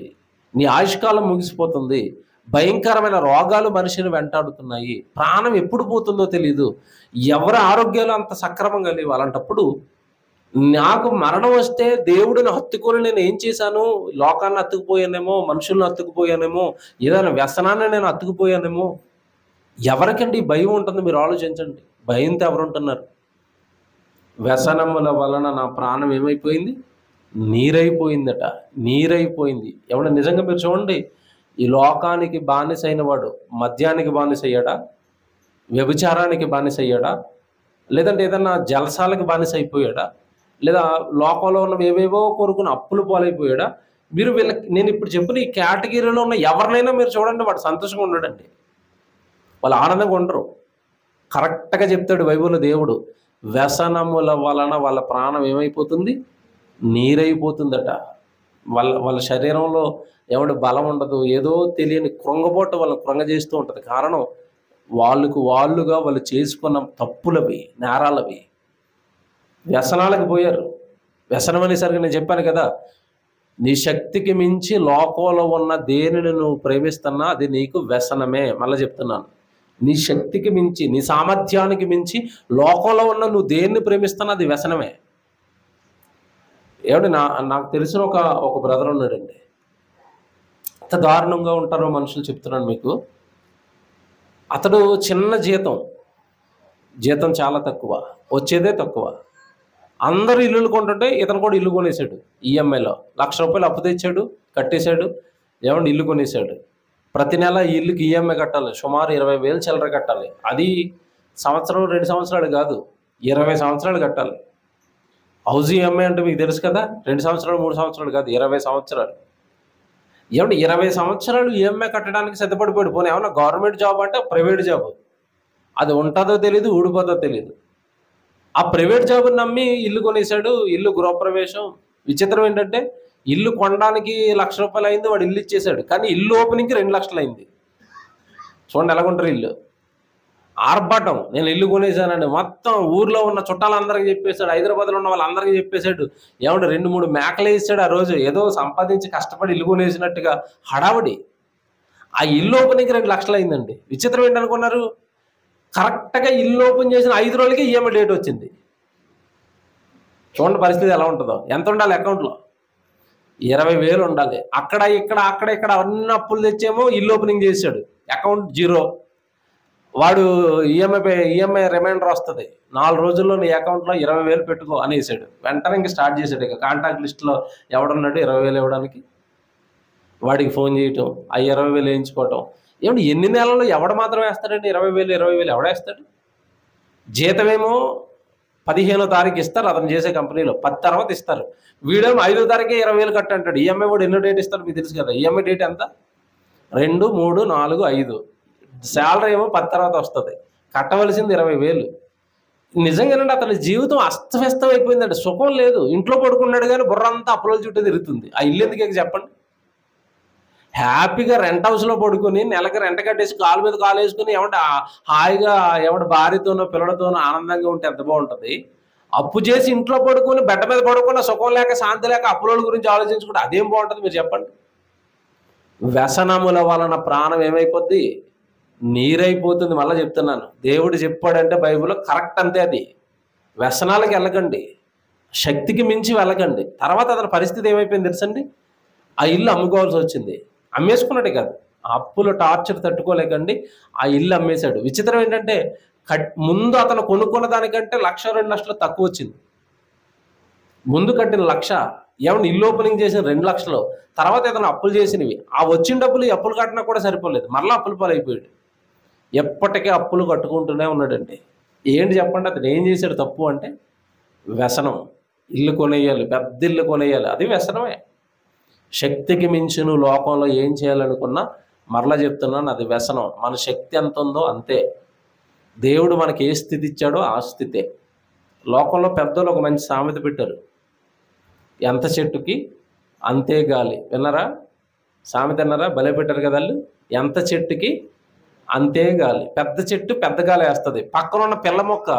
నీ ఆయుష్కాలం ముగిసిపోతుంది. భయంకరమైన రోగాలు మనిషిని వెంటాడుతున్నాయి. ప్రాణం ఎప్పుడు పోతుందో తెలియదు. ఎవరి ఆరోగ్యాలు అంత సక్రమంగా లేవు. అలాంటప్పుడు నాకు మరణం వస్తే దేవుడిని హత్తుకొని నేను ఏం చేశాను? లోకాన్ని హత్తుకుపోయానేమో, మనుషులను హత్తుకుపోయానేమో, ఏదైనా వ్యసనాన్ని నేను హత్తుకుపోయానేమో. ఎవరికండి భయం ఉంటుంది? మీరు ఆలోచించండి. భయంతో ఎవరు ఉంటున్నారు? వ్యసనముల వలన నా ప్రాణం ఏమైపోయింది? నీరైపోయిందట. నీరైపోయింది. ఎవడ నిజంగా మీరు చూడండి, ఈ లోకానికి బానిసైన వాడు మద్యానికి బానిసయ్యాడా? వ్యభిచారానికి బానిసయ్యాడా? లేదంటే ఏదన్నా జలసాలకు బానిస అయిపోయాడా? లేదా లోకంలో ఉన్న ఏవేవో కోరుకుని అప్పులు పాలైపోయాడా? మీరు నేను ఇప్పుడు చెప్పిన ఈ కేటగిరీలో ఉన్న ఎవరినైనా మీరు చూడండి, వాడు సంతోషంగా ఉండడండి, వాళ్ళు ఆనందంగా ఉండరు. కరెక్ట్గా చెప్తాడు బైబిల్లో దేవుడు, వ్యసనముల వలన వాళ్ళ ప్రాణం ఏమైపోతుంది? నీరైపోతుందట. వాళ్ళ శరీరంలో బలం ఉండదు, ఏదో తెలియని కృంగబోట వాళ్ళని కృంగజేస్తూ ఉంటుంది. కారణం వాళ్ళుగా వాళ్ళు చేసుకున్న తప్పులవి, నేరాలవి. వ్యసనాలకు పోయారు. వ్యసనం అనేసరికి నేను చెప్పాను కదా, నీ శక్తికి మించి లోకంలో ఉన్న దేనిని నువ్వు ప్రేమిస్తున్నా అది నీకు వ్యసనమే. మళ్ళీ చెప్తున్నాను, నీ శక్తికి మించి, నీ సామర్థ్యానికి మించి లోకంలో ఉన్న నువ్వు దేన్ని ప్రేమిస్తున్నా అది వ్యసనమే. నాకు తెలిసిన ఒక బ్రదర్ ఉన్నాడండి, ఎంత దారుణంగా ఉంటారో మనుషులు చెప్తున్నాను మీకు. అతడు చిన్న జీతం చాలా తక్కువ, వచ్చేదే తక్కువ. అందరూ ఇల్లులు కొంటుంటే ఇతను కూడా ఇల్లు కొనేసాడు. ఈఎంఐలో ₹1,00,000 అప్పు తెచ్చాడు, కట్టేశాడు. ఇల్లు కొనేసాడు. ప్రతి నెల ఈ ఇల్లుకి ఈఎంఐ కట్టాలి, సుమారు 20,000 చిల్లర కట్టాలి. అది సంవత్సరం 2 సంవత్సరాలు కాదు, 20 సంవత్సరాలు కట్టాలి. హౌస్ ఈఎంఐ అంటే మీకు తెలుసు కదా, 2 సంవత్సరాలు 3 సంవత్సరాలు కాదు, 20 సంవత్సరాలు. 20 సంవత్సరాలు ఈఎంఐ కట్టడానికి సిద్ధపడిపోయాడు. పోనీ ఏమన్నా గవర్నమెంట్ జాబ్ అంటే ప్రైవేట్ జాబ్, అది ఉంటుందో తెలియదు, ఊడిపోతుందో తెలియదు. ఆ ప్రైవేట్ జాబ్ని నమ్మి ఇల్లు కొనేసాడు. ఇల్లు గృహప్రవేశం. విచిత్రం ఏంటంటే ఇల్లు కొనడానికి ₹1,00,000 అయింది, వాడు ఇల్లు ఇచ్చేసాడు. కానీ ఇల్లు ఓపెనింగ్కి 2 లక్షలు అయింది. చూడండి ఎలాగుంటారు ఇల్లు. ఆర్భాటం, నేను ఇల్లు కొనేసానండి, మొత్తం ఊర్లో ఉన్న చుట్టాలందరికీ చెప్పేశాడు, హైదరాబాద్లో ఉన్న వాళ్ళందరికీ చెప్పేశాడు. 2-3 మేకలు వేసాడు ఆ రోజు, ఏదో సంపాదించి కష్టపడి ఇల్లు కొనేసినట్టుగా హడావుడి. ఆ ఇల్లు ఓపెనింగ్కి 2 లక్షలు అయిందండి. విచిత్రం ఏంటనుకున్నారు, కరెక్ట్గా ఇల్లు ఓపెన్ చేసిన 5 రోజులకి ఈఎంఐ డేట్ వచ్చింది. చూడండి పరిస్థితి ఎలా ఉంటుందో. ఎంత ఉండాలి అకౌంట్లో? 20,000 ఉండాలి. అక్కడ ఇక్కడ అన్ని అప్పులు తెచ్చేమో ఇల్లు ఓపెనింగ్ చేశాడు, అకౌంట్ జీరో. వాడు ఈఎంఐ రిమైండర్ వస్తుంది, 4 రోజుల్లో నీ అకౌంట్లో 20,000 పెట్టుకో అనేసాడు. వెంటనే ఇంక స్టార్ట్ చేశాడు. ఇక కాంటాక్ట్ లిస్ట్లో ఎవడున్నాడు 20,000 ఇవ్వడానికి, వాడికి ఫోన్ చేయటం, ఆ 20,000 వేయించుకోవటం. ఎన్ని నెలల్లో ఎవడు మాత్రం వేస్తాడండి 20,000 ఎవడేస్తాడు? జీతమేమో 15వ తారీఖు ఇస్తారు అతను చేసే కంపెనీలో, 10 తర్వాత ఇస్తారు. వీడేమో 5వ తారీఖే 20,000 కట్టంటాడు. ఈఎంఐ కూడా ఎన్నో డేట్ ఇస్తాడు మీకు తెలుసు కదా. ఈఎంఐ డేట్ ఎంత? 2, 3, 4, 5. శాలరీ ఏమో 10 తర్వాత వస్తుంది. కట్టవలసింది 20,000. నిజంగానండి అతని జీవితం అస్తవ్యస్తం అయిపోయిందండి. సుఖం లేదు. ఇంట్లో పడుకున్నాడు కానీ బుర్రంతా అప్పుల చుట్టూ తిరుగుతుంది. ఆ ఇల్లు ఎందుకు చెప్పండి? హ్యాపీగా రెంట్ హౌస్లో పడుకొని నెలకి రెంట కట్టేసి కాలు మీద కాలు వేసుకుని హాయిగా భార్యతోనో పిల్లలతోనో ఆనందంగా ఉంటే ఎంత బాగుంటుంది. అప్పు చేసి ఇంట్లో పడుకొని బెడ్డ మీద పడుకున్న సుఖం లేక శాంతి లేక అప్పుల గురించి ఆలోచించుకుంటే అదేం బాగుంటుంది మీరు చెప్పండి? వ్యసనముల వలన ప్రాణం ఏమైపోద్ది? నీరైపోతుంది. మళ్ళీ చెప్తున్నాను, దేవుడు చెప్పాడంటే బైబిల్లో కరెక్ట్ అంతే. అది వ్యసనాలకు వెళ్ళకండి, శక్తికి మించి వెళ్ళకండి. తర్వాత అతని పరిస్థితి ఏమైపోయింది తెలుసండి, ఆ ఇల్లు అమ్ముకోవాల్సి వచ్చింది. అమ్మేసుకున్నట్టే కాదు, ఆ అప్పుల టార్చర్ తట్టుకోలేకండి ఆ ఇల్లు అమ్మేశాడు. విచిత్రం ఏంటంటే ముందు అతను కొనుక్కున్న దానికంటే 1,00,000-2 లక్షలు తక్కువ వచ్చింది. ముందు కట్టిన 1,00,000 ఇల్లు ఓపెనింగ్ చేసిన 2 లక్షలు, తర్వాత ఇతను అప్పులు చేసినవి. ఆ వచ్చిన డబ్బులు ఈ అప్పులు కట్టినా కూడా సరిపోలేదు, మరలా అప్పుల పాలైపోయాడు. ఎప్పటికీ అప్పులు కట్టుకుంటూనే ఉన్నాడండి. ఏంటి చెప్పండి, అతను ఏం చేశాడు తప్పు అంటే వ్యసనం. ఇల్లు కొనేయాలి, పెద్ద ఇల్లు కొనేయాలి, అది వ్యసనమే. శక్తికి మించి నువ్వు లోకంలో ఏం చేయాలనుకున్నా మరలా చెప్తున్నాను, అది వ్యసనం. మన శక్తి ఎంత ఉందో అంతే. దేవుడు మనకి ఏ స్థితి ఇచ్చాడో ఆ స్థితే. లోకంలో పెద్దలు ఒక మంచి సామెత పెట్టారు, ఎంత చెట్టుకి అంతే గాలి. విన్నారా సామెత? విన్నారా? భలే పెట్టారు కదా వాళ్ళు. ఎంత చెట్టుకి అంతే గాలి. పెద్ద చెట్టు పెద్ద గాలి వేస్తుంది, పక్కన ఉన్న పిల్ల మొక్క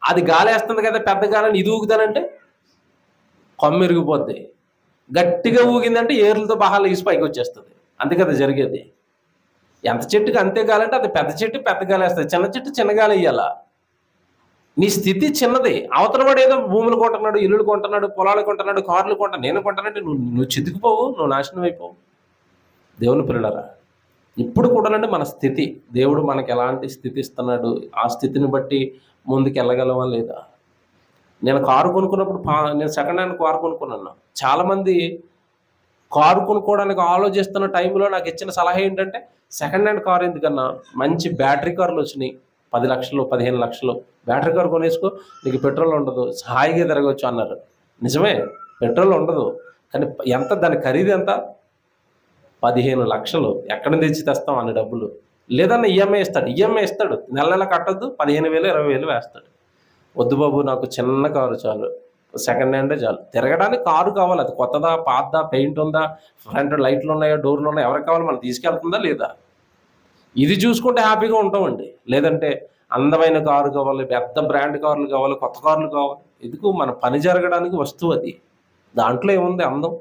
అది గాలి వేస్తుంది కదా, పెద్ద గాలిని ఇది ఊగుతానంటే కొమ్మ ఇరిగిపోద్ది. గట్టిగా ఊగిందంటే ఏర్లతో బాగా ఈసి పైకి వచ్చేస్తుంది. అంతే కదా జరిగేది. ఎంత చెట్టుకి అంతే గాలంటే అది పెద్ద చెట్టు పెద్ద గాలి వేస్తుంది, చిన్న చెట్టు చిన్న గాలి వేయాల. నీ స్థితి చిన్నది. అవతల వాడు ఏదో భూములు కొంటున్నాడు, ఇల్లులు కొంటున్నాడు, పొలాలు కొంటున్నాడు, కార్లు కొంటున్నాడు, నేను కొంటానంటే నువ్వు చితికిపోవు, నువ్వు నాశనం అయిపోవు. దేవుని పిల్లలారా, ఇప్పుడు కూడానండి మన స్థితి, దేవుడు మనకి ఎలాంటి స్థితి ఇస్తున్నాడు, ఆ స్థితిని బట్టి ముందుకు వెళ్ళగలవా లేదా. నేను కారు కొనుక్కున్నప్పుడు నేను సెకండ్ హ్యాండ్ కారు కొనుక్కున్నాను. చాలామంది కారు కొనుక్కోవడానికి ఆలోచిస్తున్న టైంలో నాకు ఇచ్చిన సలహా ఏంటంటే, సెకండ్ హ్యాండ్ కారు ఎందుకన్నా, మంచి బ్యాటరీ కార్లు వచ్చినాయి, 10 లక్షలు 15 లక్షలు బ్యాటరీ కారు కొనేసుకో, నీకు పెట్రోల్ ఉండదు, హాయిగా తిరగవచ్చు అన్నారు. నిజమే, పెట్రోల్ ఉండదు. కానీ ఎంత దాని ఖరీదు ఎంత? 15 లక్షలు. ఎక్కడి నుంచి తెచ్చి తెస్తాం అన్ని డబ్బులు? లేదన్న ఈఎంఐ ఇస్తాడు, నెల నెల కట్టద్దు, 15,000 20,000 వేస్తాడు. వద్దు బాబు, నాకు చిన్న కారు చాలు, సెకండ్ హ్యాండే చాలు. తిరగడానికి కారు కావాలి, అది కొత్తదా పాతదా, పెయింట్ ఉందా, ఫ్రంట్ లైట్లు ఉన్నాయా, డోర్లు ఉన్నాయా, ఎవరికి కావాలి, మనం తీసుకెళ్తుందా లేదా, ఇది చూసుకుంటే హ్యాపీగా ఉంటామండి. లేదంటే అందమైన కారు కావాలి, పెద్ద బ్రాండ్ కార్లు కావాలి, కొత్త కార్లు కావాలి. ఎందుకు? మన పని జరగడానికి వస్తువు అది. దాంట్లో ఏముంది అందం?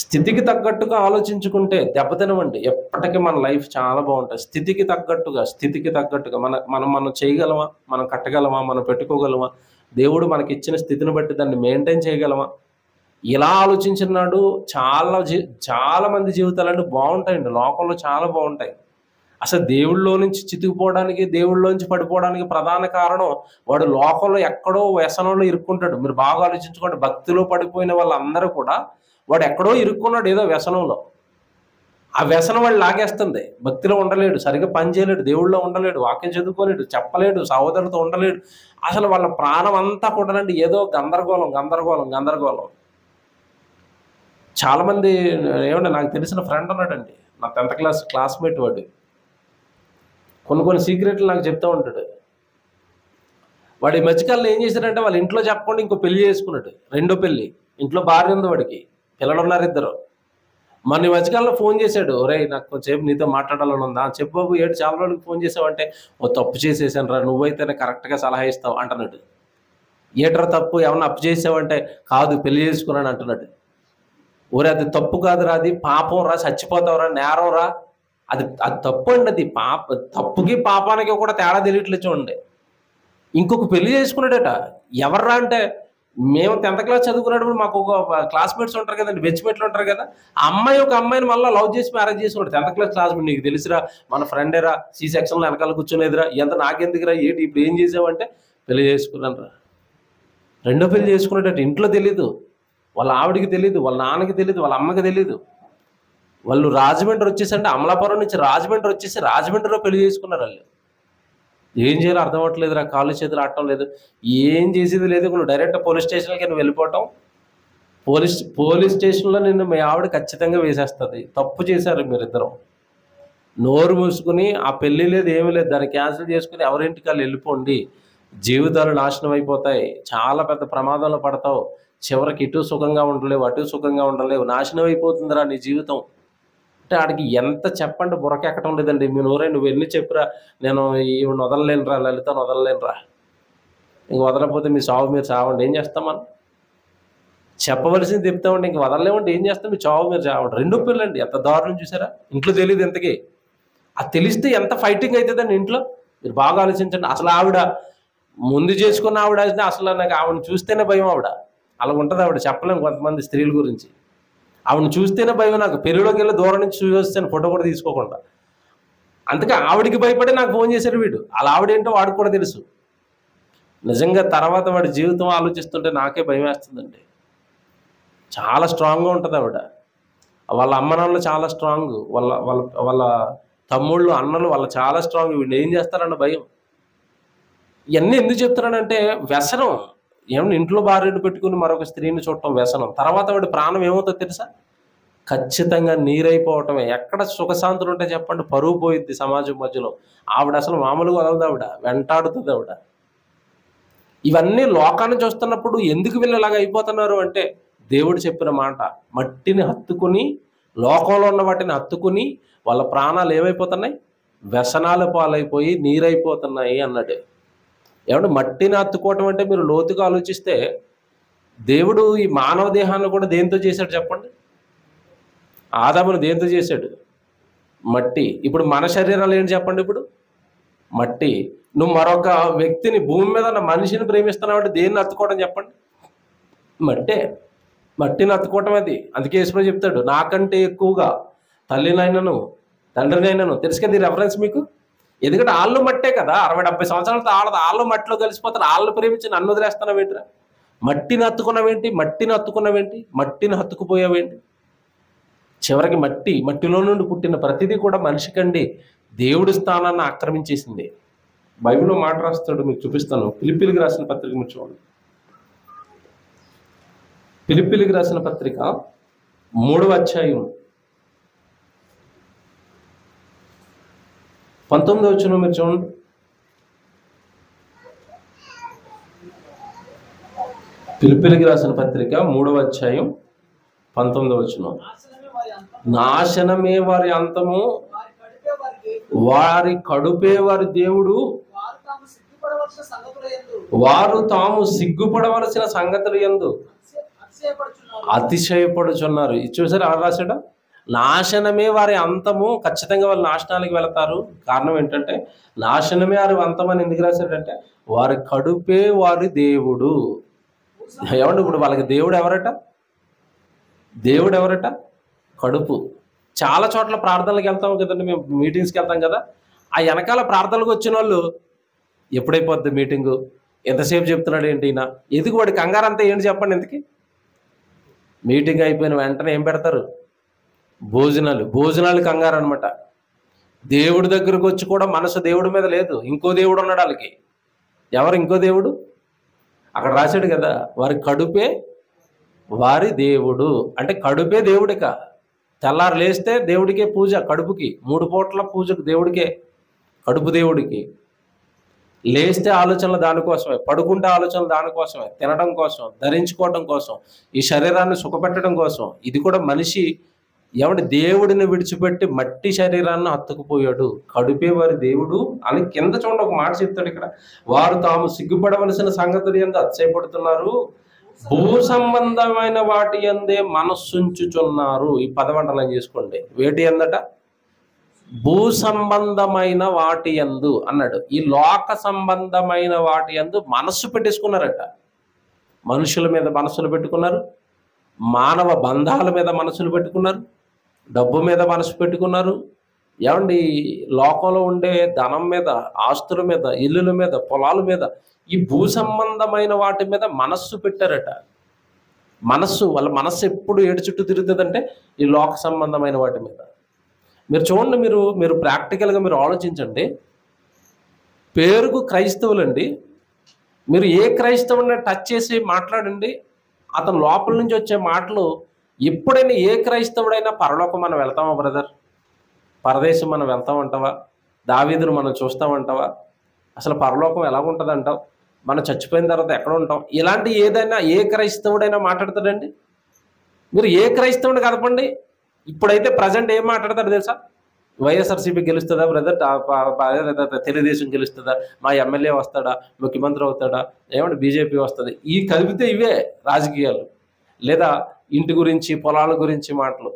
స్థితికి తగ్గట్టుగా ఆలోచించుకుంటే దెబ్బతినమండి. ఎప్పటికీ మన లైఫ్ చాలా బాగుంటుంది. స్థితికి తగ్గట్టుగా మనం చేయగలమా, మనం కట్టగలమా, మనం పెట్టుకోగలమా, దేవుడు మనకి ఇచ్చిన స్థితిని బట్టి దాన్ని మెయింటైన్ చేయగలమా, ఇలా ఆలోచించినాడు. చాలా మంది జీవితాలన్నీ బాగుంటాయండి, లోకంలో చాలా బాగుంటాయి. అసలు దేవుళ్ళలో నుంచి చితికిపోవడానికి, దేవుళ్ళలోంచి పడిపోవడానికి ప్రధాన కారణం వాడు లోకంలో ఎక్కడో వ్యసనంలో ఇరుక్కుంటాడు. మీరు బాగా ఆలోచించుకోండి, భక్తిలో పడిపోయిన వాళ్ళందరూ కూడా వాడు ఎక్కడో ఇరుక్కున్నాడు ఏదో వ్యసనంలో. ఆ వ్యసనం వాడు లాగేస్తుంది. భక్తిలో ఉండలేడు, సరిగ్గా పని చేయలేడు, దేవుళ్ళలో ఉండలేడు, వాక్యం చదువుకోలేడు, చెప్పలేడు, సహోదరులతో ఉండలేడు. అసలు వాళ్ళ ప్రాణం అంతా కూడా ఏదో గందరగోళం. చాలామంది ఏమంటే, నాకు తెలిసిన ఫ్రెండ్ ఉన్నాడండి, నా 10th క్లాస్ క్లాస్మేట్. వాడు కొన్ని సీక్రెట్లు నాకు చెప్తూ ఉంటాడు. వాడు ఈ మధ్యకాలంలో ఏం చేశాడంటే, వాళ్ళ ఇంట్లో చెప్పకుండా ఇంకో పెళ్లి చేసుకున్నాడు, రెండో పెళ్లి. ఇంట్లో భార్య ఉంది, వాడికి పిల్లలు ఉన్నారు 2. మన ఈ మధ్యకాలంలో ఫోన్ చేశాడు, ఒరేయ్ నాకు కొంచెంసేపు నీతో మాట్లాడాలని ఉందా. చెప్పు బాబు, ఏడు చాలా రోజులకి ఫోన్ చేసావంటే, ఓ తప్పు చేసేసాను రా, నువ్వైతేనే కరెక్ట్గా సలహా ఇస్తావు అంటున్నాడు. ఏట్రా తప్పు, ఏమన్నా అప్పు చేసావంటే, కాదు పెళ్లి చేసుకున్నాను అంటున్నాడు. ఒరే అది తప్పు కాదురా, అది పాపం రా, చచ్చిపోతావురా, నేరం రా, అది తప్పు అండి. అది తప్పుకి పాపానికి కూడా తేడా తెలియట్లేదు చూడండి. ఇంకొక పెళ్లి చేసుకున్నాడట. ఎవర్రా అంటే, మేము 10th క్లాస్ చదువుకున్నప్పుడు మాకు ఒక క్లాస్మేట్స్ ఉంటారు కదండి, బెంచ్మేట్లు ఉంటారు కదా, ఆ అమ్మాయి ఒక అమ్మాయిని మళ్ళీ లవ్ చేసి మ్యారేజ్ చేసుకున్నాడు. 10th class classmate. నీకు తెలుసురా, మన ఫ్రెండేరా, C-సెక్షన్లో వెనకాల కూర్చునేదిరా, ఎంత నాకెందుకురా, ఏంటి ఇప్పుడు ఏం చేసావంటే, పెళ్లి చేసుకున్నాను రా. రెండో పెళ్లి చేసుకున్నాడట. ఇంట్లో తెలీదు, వాళ్ళ ఆవిడికి తెలీదు, వాళ్ళ నాన్నకి తెలీదు, వాళ్ళ అమ్మకి తెలీదు. వాళ్ళు రాజమండ్రి వచ్చేసంటే, అమలాపురం నుంచి రాజమండ్రి వచ్చేసి రాజమండ్రిలో పెళ్లి చేసుకున్నారు. వాళ్ళు ఏం చేయాలో అర్థం అవ్వట్లేదురా, కాళ్ళు చేతులు ఆడటం లేదు, ఏం చేసేది లేదు. నువ్వు డైరెక్ట్ పోలీస్ స్టేషన్కి నువ్వు వెళ్ళిపోవటం, పోలీస్ స్టేషన్లో నిన్ను మీ ఆవిడ ఖచ్చితంగా వేసేస్తుంది. తప్పు చేశారు మీరిద్దరం. నోరు మూసుకుని ఆ పెళ్ళి లేదు, ఏమీ లేదు, దాన్ని క్యాన్సిల్ చేసుకుని ఎవరింటికి వాళ్ళు వెళ్ళిపోండి. జీవితాలు నాశనం అయిపోతాయి, చాలా పెద్ద ప్రమాదంలో పడతావు. చివరికి ఇటు సుఖంగా ఉండలేవు, అటు సుఖంగా ఉండలేవు, నాశనం అయిపోతుందిరా నీ జీవితం. అంటే ఆడికి ఎంత చెప్పండి బుర్రకెక్కడం లేదండి. మీ నోరే నువ్వు ఎన్ని చెప్పురా, నేను ఈవిడ వదలలేనురా, లలితను వదలలేనురా, ఇంక వదలకపోతే మీ చావు మీరు చావండి, ఏం చేస్తాం మనం? చెప్పవలసింది చెప్తామండి, ఇంక వదలలేమంటే ఏం చేస్తాం, మీ చావు మీరు చావండి. రెండో పిల్లండి, ఎంత దారుణం చూసారా. ఇంట్లో తెలియదు ఎంతకీ. అది తెలిస్తే ఎంత ఫైటింగ్ అవుతుందండి ఇంట్లో. మీరు బాగా ఆలోచించండి. అసలు ఆవిడ ముందు చేసుకున్న ఆవిడ అయితే అసలు నాకు ఆవిడని చూస్తేనే భయం. ఆవిడ అలా ఉంటుంది. ఆవిడ చెప్పలేము కొంతమంది స్త్రీల గురించి. ఆవిడని చూస్తేనే భయం నాకు. పెళ్ళిలోకి వెళ్ళి దూరం నుంచి చూసొస్తాను, ఫోటో కూడా తీసుకోకుండా. అందుకే ఆవిడికి భయపడి నాకు ఫోన్ చేశాడు వీడు. అలా ఆవిడేంటో వాడికి కూడా తెలుసు. నిజంగా తర్వాత వాడి జీవితం ఆలోచిస్తుంటే నాకే భయం వేస్తుందండి. చాలా స్ట్రాంగ్గా ఉంటుంది ఆవిడ. వాళ్ళ అమ్మ నాన్నలు చాలా స్ట్రాంగ్, వాళ్ళ వాళ్ళ వాళ్ళ తమ్ముళ్ళు అన్నలు వాళ్ళు చాలా స్ట్రాంగ్. వీళ్ళు ఏం చేస్తారన్న భయం. ఇవన్నీ ఎందుకు చెప్తున్నానంటే, వ్యసనం. ఏమన్నా ఇంట్లో భార్యను పెట్టుకుని మరొక స్త్రీని చూడటం వ్యసనం. తర్వాత వాడి ప్రాణం ఏమవుతుందో తెలుసా? ఖచ్చితంగా నీరైపోవటమే. ఎక్కడ సుఖశాంతులు ఉంటే చెప్పండి, పరువు పోయిద్ది సమాజం మధ్యలో. ఆవిడ అసలు మామూలుగా వదలదు, ఆవిడ వెంటాడుతుంది ఆవిడ. ఇవన్నీ లోకాన్ని చూస్తున్నప్పుడు ఎందుకు వీళ్ళు ఇలాగ అయిపోతున్నారు అంటే, దేవుడు చెప్పిన మాట, మట్టిని హత్తుకుని, లోకంలో ఉన్న వాటిని హత్తుకుని వాళ్ళ ప్రాణాలు ఏమైపోతున్నాయి? వ్యసనాల పాలైపోయి నీరైపోతున్నాయి అన్నాడు. ఏమంటే మట్టిని హత్తుకోవటం అంటే, మీరు లోతుగా ఆలోచిస్తే దేవుడు ఈ మానవ దేహాన్ని కూడా దేంతో చేశాడు చెప్పండి? ఆదామును దేంతో చేశాడు? మట్టి. ఇప్పుడు మన శరీరాలు ఏంటి చెప్పండి? ఇప్పుడు మట్టి. నువ్వు మరొక వ్యక్తిని, భూమి మీద ఉన్న మనిషిని ప్రేమిస్తున్నావు అంటే దేన్ని హత్తుకోవడం చెప్పండి? మట్టే. మట్టిని హత్తుకోవటం అది. అందుకే యేసు చెప్తాడు, నాకంటే ఎక్కువగా తల్లినైనను తండ్రినైనను. తెలుసు కదా ఈ రెఫరెన్స్ మీకు. ఎందుకంటే వాళ్ళు మట్టే కదా, 60-70 సంవత్సరాలతో వాళ్ళు మట్టిలో కలిసిపోతారు. వాళ్ళు ప్రేమించి నన్ను వదిలేస్తున్నావేంటిరా? మట్టిని హత్తుకున్నావేంటి? మట్టిని హత్తుకుపోయావేంటి? చివరికి మట్టిలో నుండి పుట్టిన ప్రతిదీ కూడా మనిషికండి దేవుడి స్థానాన్ని ఆక్రమించేసింది. బైబిల్లో మాట రాస్తాడు, మీకు చూపిస్తాను. ఫిలిప్పీలకు రాసిన పత్రిక మీరు చూడండి. ఫిలిప్పీయులకు రాసిన పత్రిక 3వ అధ్యాయం 19వ వచనం మీరు చూడండి. ఫిలిప్పీయులకు రాసిన పత్రిక 3వ అధ్యాయం 19వ వచనం. నాశనమే వారి అంతము, వారి కడుపే వారి దేవుడు, వారు తాము సిగ్గుపడవలసిన సంగతులు యందు అతిశయపడుచున్నారు. చూసారు ఎవరు రాశాడు? నాశనమే వారి అంతము. ఖచ్చితంగా వాళ్ళు నాశనానికి వెళతారు. కారణం ఏంటంటే నాశనమే వారి అంతం అని ఎందుకు రాశాడంటే వారి కడుపే వారి దేవుడు. ఏమండి ఇప్పుడు వాళ్ళకి దేవుడు ఎవరట? దేవుడు ఎవరట? కడుపు. చాలా చోట్ల ప్రార్థనలకు వెళ్తాం కదండి, మేము మీటింగ్స్కి వెళ్తాం కదా, ఆ వెనకాల ప్రార్థనలకు వచ్చిన వాళ్ళు ఎప్పుడైపోద్ది మీటింగు, ఎంతసేపు చెప్తున్నాడు ఏంటి ఈయన, ఎందుకు వాడి కంగారు అంతా ఏంటి చెప్పండి. ఎందుకు మీటింగ్ అయిపోయిన వెంటనే ఏం పెడతారు? భోజనాలు కంగారు అనమాట. దేవుడి దగ్గరకు వచ్చి కూడా మనసు దేవుడి మీద లేదు, ఇంకో దేవుడు ఉన్నాడు వాళ్ళకి. ఎవరు ఇంకో దేవుడు? అక్కడ రాశాడు కదా, వారి కడుపే వారి దేవుడు. అంటే కడుపే దేవుడిక. తెల్లారు లేస్తే దేవుడికే పూజ, కడుపుకి 3 పూట్ల పూజకు దేవుడికే, కడుపు దేవుడికి. లేస్తే ఆలోచనలు దానికోసమే, పడుకుంటే ఆలోచనలు దానికోసమే, తినడం కోసం, ధరించుకోవడం కోసం, ఈ శరీరాన్ని సుఖపెట్టడం కోసం. ఇది కూడా మనిషి ఏమంటే దేవుడిని విడిచిపెట్టి మట్టి శరీరాన్ని హత్తుకుపోయాడు. కడుపే వారి దేవుడు అని కింద చూడండి ఒక మాట చెప్తాడు ఇక్కడ. వారు తాము సిగ్గుపడవలసిన సంగతులు యందు అతిశయపడుతున్నారు, భూ సంబంధమైన వాటి యందే మనస్సుంచుచున్నారు. ఈ పదవంటలం చేసుకోండి. వేటి ఎందట? భూ సంబంధమైన వాటి యందు అన్నాడు. ఈ లోక సంబంధమైన వాటి యందు మనస్సు పెట్టేసుకున్నారట. మనుషుల మీద మనసులు పెట్టుకున్నారు, మానవ బంధాల మీద మనసులు పెట్టుకున్నారు, డబ్బు మీద మనసు పెట్టుకున్నారు. ఏమండి లోకంలో ఉండే ధనం మీద, ఆస్తుల మీద, ఇల్లుల మీద, పొలాల మీద, ఈ భూ సంబంధమైన వాటి మీద మనస్సు పెట్టారట. వాళ్ళ మనస్సు ఎప్పుడు ఏడు చుట్టూ తిరుగుతుందంటే ఈ లోక సంబంధమైన వాటి మీద. మీరు చూడండి, మీరు ప్రాక్టికల్గా మీరు ఆలోచించండి. పేరుకు క్రైస్తవులండి, మీరు ఏ క్రైస్తవుని టచ్ చేసి మాట్లాడండి, అతను లోపల నుంచి వచ్చే మాటలు ఎప్పుడైనా ఏ క్రైస్తవుడైనా పరలోకం మనం వెళ్తామా బ్రదర్? పరదేశం మనం వెళ్తామంటావా? దావీదును మనం చూస్తామంటావా? అసలు పరలోకం ఎలాగుంటుంది అంటావు? మనం చచ్చిపోయిన తర్వాత ఎక్కడ ఉంటాం? ఇలాంటి ఏదైనా ఏ క్రైస్తవుడైనా మాట్లాడతాడండి? మీరు ఏ క్రైస్తవుని కదపండి. ఇప్పుడైతే ప్రజెంట్ ఏం మాట్లాడతాడు తెలుసా? వైఎస్ఆర్సీపీ గెలుస్తుందా బ్రదర్, తెలుగుదేశం గెలుస్తుందా, మా ఎమ్మెల్యే వస్తాడా, ముఖ్యమంత్రి అవుతాడా, ఏమంటే బీజేపీ వస్తుంది. ఈ కలిపితే ఇవే రాజకీయాలు, లేదా ఇంటి గురించి పొలాల గురించి మాటలు.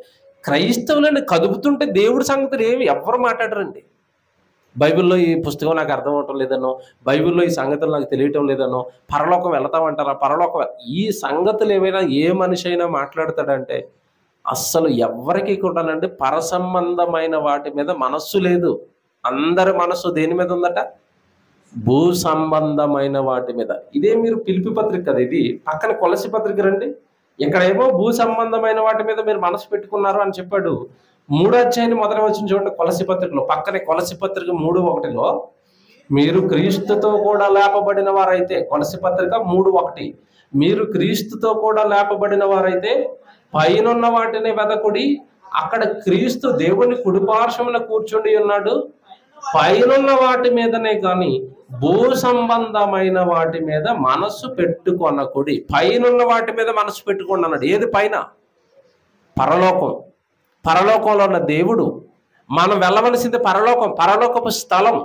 క్రైస్తవులను కదుపుతుంటే దేవుడి సంగతులు ఏమి ఎవ్వరు మాట్లాడరండి. బైబిల్లో ఈ పుస్తకం నాకు అర్థం అవటం లేదనో, బైబిల్లో ఈ సంగతులు నాకు తెలియటం లేదనో, పరలోకం వెళతామంటారా, పరలోకం, ఈ సంగతులు ఏమైనా ఏ మనిషి అయినా మాట్లాడతాడంటే అస్సలు ఎవరికి కూడానండి పరసంబంధమైన వాటి మీద మనస్సు లేదు. అందరి మనస్సు దేని మీద ఉందట? భూ సంబంధమైన వాటి మీద. ఇదే మీరు పిలిపి పత్రిక కదా, ఇది పక్కన కొలసి పత్రిక రండి. ఇక్కడేమో భూ సంబంధమైన వాటి మీద మీరు మనసు పెట్టుకున్నారు అని చెప్పాడు. 3వ అధ్యాయాన్ని మొదటి వచనం చూడండి. కొలసి పత్రికలో పక్కనే కొలసి పత్రిక 3:1 మీరు క్రీస్తుతో కూడా లేపబడిన వారైతే, కొలసి పత్రిక 3:1, మీరు క్రీస్తుతో కూడా లేపబడిన వారైతే పైనున్న వాటిని వెదకుడి, అక్కడ క్రీస్తు దేవుని కుడిపార్శ్వమున కూర్చుండి ఉన్నాడు. పైనున్న వాటి మీదనే కానీ భూ సంబంధమైన వాటి మీద మనస్సు పెట్టుకొనకుడి. పైనున్న వాటి మీద మనస్సు పెట్టుకోండి అన్నాడు. ఏది పైన? పరలోకం. పరలోకంలో ఉన్న దేవుడు. మనం వెళ్ళవలసింది పరలోకం, పరలోకపు స్థలం.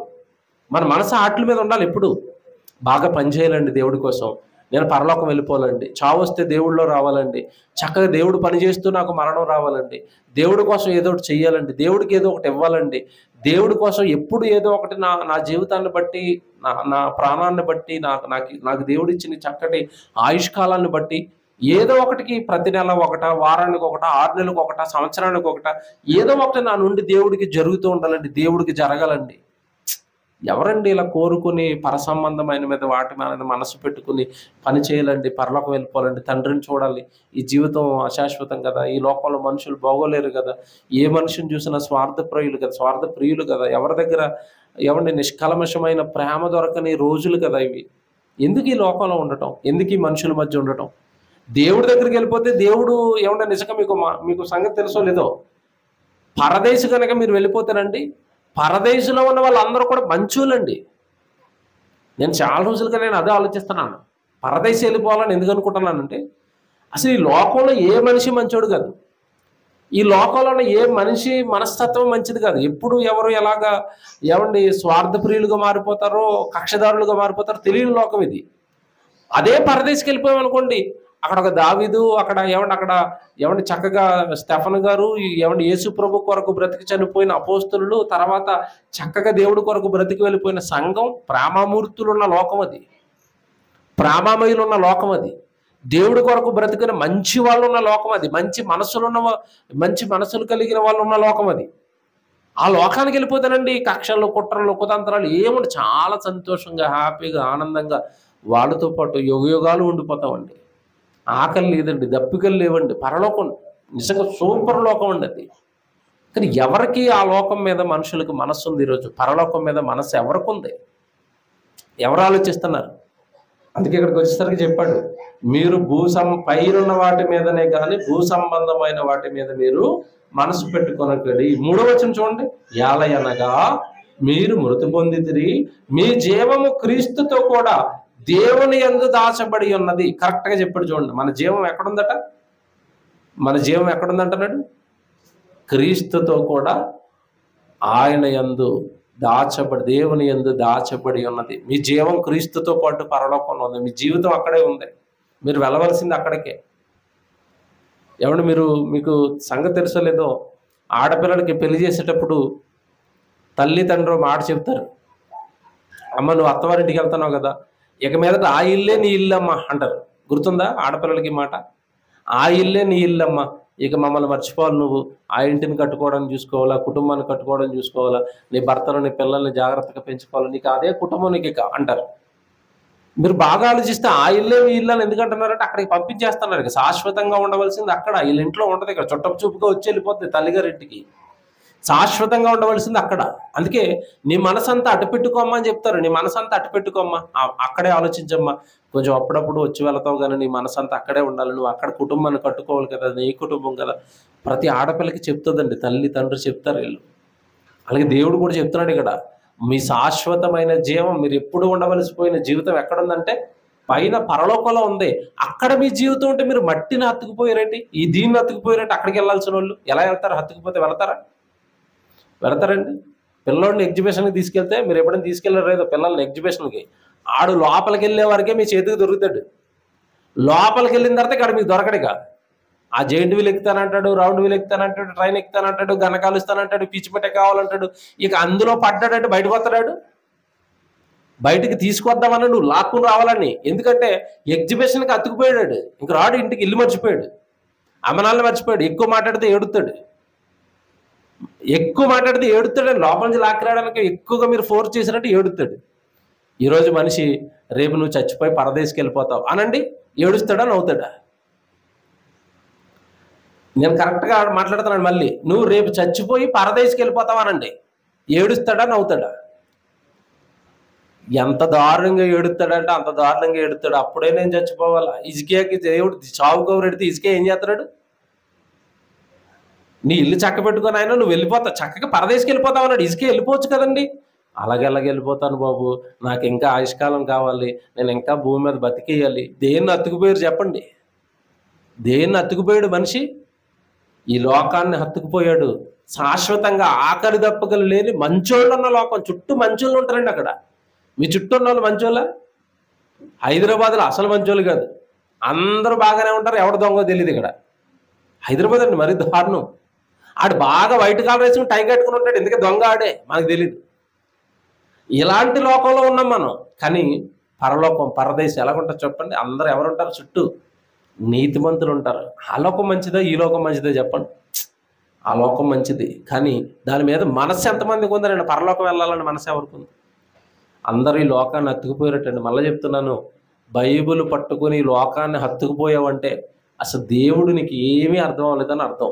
మన మనసు ఆటల మీద ఉండాలి. ఎప్పుడు బాగా పనిచేయాలండి దేవుడి కోసం. నేను పరలోకం వెళ్ళిపోవాలండి, చావు వస్తే దేవుడిలో రావాలండి, చక్కగా దేవుడు పనిచేస్తూ నాకు మరణం రావాలండి, దేవుడి కోసం ఏదో ఒకటి చెయ్యాలండి, దేవుడికి ఏదో ఒకటి ఇవ్వాలండి, దేవుడి కోసం ఎప్పుడు ఏదో ఒకటి నా జీవితాన్ని బట్టి, నా ప్రాణాన్ని బట్టి, నాకు దేవుడు ఇచ్చిన చక్కటి ఆయుష్కాలాన్ని బట్టి ఏదో ఒకటికి ప్రతి నెల ఒకట, వారానికి ఒకట, 6 నెలలకు ఒకట, సంవత్సరానికి ఒకట, ఏదో ఒకటి నా నుండి దేవుడికి జరుగుతూ ఉండాలండి, దేవుడికి జరగాలండి. ఎవరండి ఇలా కోరుకుని పరసంబంధమైన మీద వాటి మీద మనసు పెట్టుకుని పని చేయాలండి, పరలోకం వెళ్ళిపోవాలండి, తండ్రిని చూడాలి, ఈ జీవితం అశాశ్వతం కదా, ఈ లోకంలో మనుషులు బాగోలేరు కదా, ఏ మనిషిని చూసినా స్వార్థప్రియులు కదా, ఎవరి దగ్గర ఎవరిని నిష్కల్మషమైన ప్రేమ దొరకని రోజులు కదా ఇవి. ఎందుకు ఈ లోకంలో ఉండటం? ఎందుకు ఈ మనుషుల మధ్య ఉండటం? దేవుడి దగ్గరికి వెళ్ళిపోతే దేవుడు ఏమన్నా నిజంగా మీకు సంగతి తెలుసో లేదో, పరదేశు కనుక మీరు వెళ్ళిపోతారండి, పరదేశంలో ఉన్న వాళ్ళందరూ కూడా మంచోళ్ళండి. నేను చాలా రోజులుగా నేను అదే ఆలోచిస్తున్నాను. పరదేశం వెళ్ళిపోవాలని ఎందుకు అనుకుంటున్నానంటే, అసలు ఈ లోకంలో ఏ మనిషి మంచోడు కాదు. ఈ లోకంలో ఏ మనిషి మనస్తత్వం మంచిది కాదు. ఎప్పుడు ఎవరు ఎలాగా ఏమండి స్వార్థప్రియులుగా మారిపోతారో, కక్షదారులుగా మారిపోతారో తెలియని లోకం ఇది. అదే పరదేశకి వెళ్ళిపోయామనుకోండి, అక్కడ ఒక దావీదు, అక్కడ ఏమండి చక్కగా స్టెఫన్ గారు, ఏమండి యేసు ప్రభు కొరకు బ్రతికి చనిపోయిన అపోస్తులు, తర్వాత చక్కగా దేవుడి కొరకు బ్రతికి వెళ్ళిపోయిన సంఘం, ప్రేమమూర్తులున్న లోకం అది, ప్రేమమయులు ఉన్న లోకం అది, దేవుడి కొరకు బ్రతికిన మంచి వాళ్ళు ఉన్న లోకం అది, మంచి మనసులు కలిగిన వాళ్ళు ఉన్న లోకం అది. ఆ లోకానికి వెళ్ళిపోతానండి కక్షలు, కుట్రలు, కుతంత్రాలు ఏముండి చాలా సంతోషంగా, హ్యాపీగా, ఆనందంగా వాళ్ళతో పాటు యుగాలు ఉండిపోతామండి. ఆకలి లేదండి, దప్పికలు లేవండి. పరలోకం నిజంగా సూపర్ లోకం అండి అది. కానీ ఎవరికి ఆ లోకం మీద మనుషులకు మనస్సు ఉంది? ఈరోజు పరలోకం మీద మనస్సు ఎవరికి ఉంది? ఎవరు ఆలోచిస్తున్నారు? అందుకే ఇక్కడికి వచ్చేసరికి చెప్పాడు, మీరు పైనున్న వాటి మీదనే కానీ భూ సంబంధమైన వాటి మీద మీరు మనసు పెట్టుకొనకండి. 3వ వచనం చూడండి, యాలయనగా మీరు మృతి పొందితిరి, మీ జీవము క్రీస్తుతో కూడా దేవుని యందు దాచబడి ఉన్నది. కరెక్ట్గా చెప్పాడు చూడండి. మన జీవం ఎక్కడుందట? మన జీవం ఎక్కడుందంటున్నాడు? క్రీస్తుతో కూడా ఆయన యందు దాచబడి, దేవుని యందు దాచబడి ఉన్నది. మీ జీవం క్రీస్తుతో పాటు పరలోకంలో ఉంది. మీ జీవితం అక్కడే ఉంది. మీరు వెళ్ళవలసింది అక్కడికే. ఏమంటే మీకు సంగతి తెలుసలేదో, ఆడపిల్లలకి పెళ్లి చేసేటప్పుడు తల్లి తండ్రి మాట చెప్తారు, అమ్మ నువ్వు అత్తవారింటికి వెళ్తున్నావు కదా, ఇక మీదట ఆ ఇల్లే నీ ఇల్లమ్మా అంటారు. గుర్తుందా ఆడపిల్లలకి మాట? ఆ ఇల్లే నీ ఇల్లమ్మా, ఇక మమ్మల్ని మర్చిపోవాలి, నువ్వు ఆ ఇంటిని కట్టుకోవడం చూసుకోవాలా, కుటుంబాన్ని కట్టుకోవడం చూసుకోవాలా, నీ భర్తను నీ పిల్లల్ని జాగ్రత్తగా పెంచుకోవాలి, నీకు అదే కుటుంబం నీకు ఇక అంటారు. మీరు బాగా ఆలోచిస్తే ఆ ఇల్లే మీ ఇల్లు అని ఎందుకంటున్నారంటే అక్కడికి పంపించేస్తున్నారు. ఇక శాశ్వతంగా ఉండవలసింది అక్కడ, వీళ్ళ ఇంట్లో ఉండదు. ఇక్కడ చుట్టపు చూపుగా వచ్చి వెళ్ళిపోతుంది తల్లిగారింటికి. శాశ్వతంగా ఉండవలసింది అక్కడ. అందుకే నీ మనసంతా అటు పెట్టుకోమ్మా అని చెప్తారు. నీ మనసంతా అటు పెట్టుకోమ్మా, అక్కడే ఆలోచించమ్మా. కొంచెం అప్పుడప్పుడు వచ్చి వెళతావు కానీ నీ మనసంతా అక్కడే ఉండాలి, నువ్వు అక్కడ కుటుంబాన్ని కట్టుకోవాలి కదా, నీ కుటుంబం కదా. ప్రతి ఆడపిల్లకి చెప్తుందండి, తల్లి తండ్రి చెప్తారు వీళ్ళు. అలాగే దేవుడు కూడా చెప్తున్నాడు ఇక్కడ, మీ శాశ్వతమైన జీవం, మీరు ఎప్పుడు ఉండవలసిపోయిన జీవితం ఎక్కడుందంటే పైన పరలోకంలో ఉంది. అక్కడ మీ జీవితం ఉంటే మీరు మట్టిని హత్తుకుపోయారండి, ఈ దీన్ని హత్తుకుపోయారంటే అక్కడికి వెళ్ళాల్సిన వాళ్ళు ఎలా వెళ్తారు? హత్తుకుపోతే వెళతారండి? పిల్లోడిని ఎగ్జిబిషన్కి తీసుకెళ్తే, మీరు ఎప్పుడైనా తీసుకెళ్ళలేదో పిల్లల్ని ఎగ్జిబిషన్కి, ఆడు లోపలికి వెళ్ళే వరకే మీ చేతికి దొరుకుతాడు. లోపలికి వెళ్ళిన తర్వాత ఇక్కడ మీకు దొరకడుగా. ఆ జైంట్ వీల్ ఎక్కుతానంటాడు, రౌండ్ వీల్ ఎక్కుతానంటాడు, ట్రైన్ ఎక్కుతానంటాడు, గనకాలు ఇస్తానంటాడు, పిచ్చిపెట్టే కావాలంటాడు. ఇక అందులో పడ్డాడంటే బయటకు వస్తాడు. బయటికి తీసుకొద్దామని నువ్వు లాక్కుని రావాలని. ఎందుకంటే ఎగ్జిబిషన్కి అతుకుపోయాడు, ఇంక రాడు, ఇంటికి ఇల్లు మర్చిపోయాడు, అమ్మనాలను మర్చిపోయాడు. ఎక్కువ మాట్లాడితే ఏడుతాడు, లోపల నుంచి లాక్కరాడానికి ఎక్కువగా మీరు ఫోర్స్ చేసినట్టు ఏడుతాడు. ఈరోజు మనిషి రేపు నువ్వు చచ్చిపోయి పరదేశకి వెళ్ళిపోతావు అనండి, ఏడుస్తాడా నవ్వుతాడా? నేను కరెక్ట్గా మాట్లాడుతున్నాను. మళ్ళీ నువ్వు రేపు చచ్చిపోయి పరదేశకి వెళ్ళిపోతావు అనండి, ఏడుస్తాడా నవ్వుతాడా? ఎంత దారుణంగా ఏడుస్తాడంటే అంత దారుణంగా ఏడుస్తాడు. అప్పుడే నేను చచ్చిపోవాలా? ఇసుకేకి దేవుడు చావు కౌరెడితే ఇసుకే ఏం చేస్తాడు? నీ ఇల్లు చక్క పెట్టుకొని ఆయన నువ్వు వెళ్ళిపోతావు, చక్కగా పరదేశకి వెళ్ళిపోతావు అన్నాడు. ఇసుకే వెళ్ళిపోవచ్చు కదండి. అలాగే వెళ్ళిపోతాను బాబు, నాకు ఇంకా ఆయుష్కాలం కావాలి, నేను ఇంకా భూమి మీద బతికేయాలి. దేన్ని అతుకుపోయారు చెప్పండి? దేన్ని అతుకుపోయాడు మనిషి? ఈ లోకాన్ని హత్తుకుపోయాడు. శాశ్వతంగా ఆకలి దప్పకలు లేని మంచోళ్ళు ఉన్న లోకం. చుట్టూ మంచోళ్ళు ఉంటారండి అక్కడ. మీ చుట్టూ ఉన్న వాళ్ళు మంచోళ్ళ? హైదరాబాద్లో అసలు మంచోళ్ళు కాదు, అందరూ బాగానే ఉంటారు, ఎవడు దొంగ తెలియదు ఇక్కడ. హైదరాబాద్ అండి మరీ దారుణం. ఆడు బాగా వైట్ కాలర్ వేసుకుని టై కట్టుకుని ఉంటాడు, ఎందుకే దొంగ ఆడే మనకు తెలియదు. ఇలాంటి లోకంలో ఉన్నాం మనం. కానీ పరలోకం, పరదేశం ఎలాగుంటుంది చెప్పండి? అందరూ ఎవరుంటారు? చుట్టూ నీతిమంతులు ఉంటారు. ఆ లోకం మంచిదా ఈ లోకం మంచిదా చెప్పండి? ఆ లోకం మంచిది, కానీ దాని మీద మనస్సు ఎంతమందికి ఉందండి? పరలోకం వెళ్ళాలని మనసు ఎవరికి ఉంది? అందరూ ఈ లోకాన్ని హత్తుకుపోయారటండి. మళ్ళీ చెప్తున్నాను, బైబిల్ పట్టుకుని ఈ లోకాన్ని హత్తుకుపోయావంటే అసలు దేవుడు నీకు ఏమీ అర్థం అవ్వలేదని అర్థం.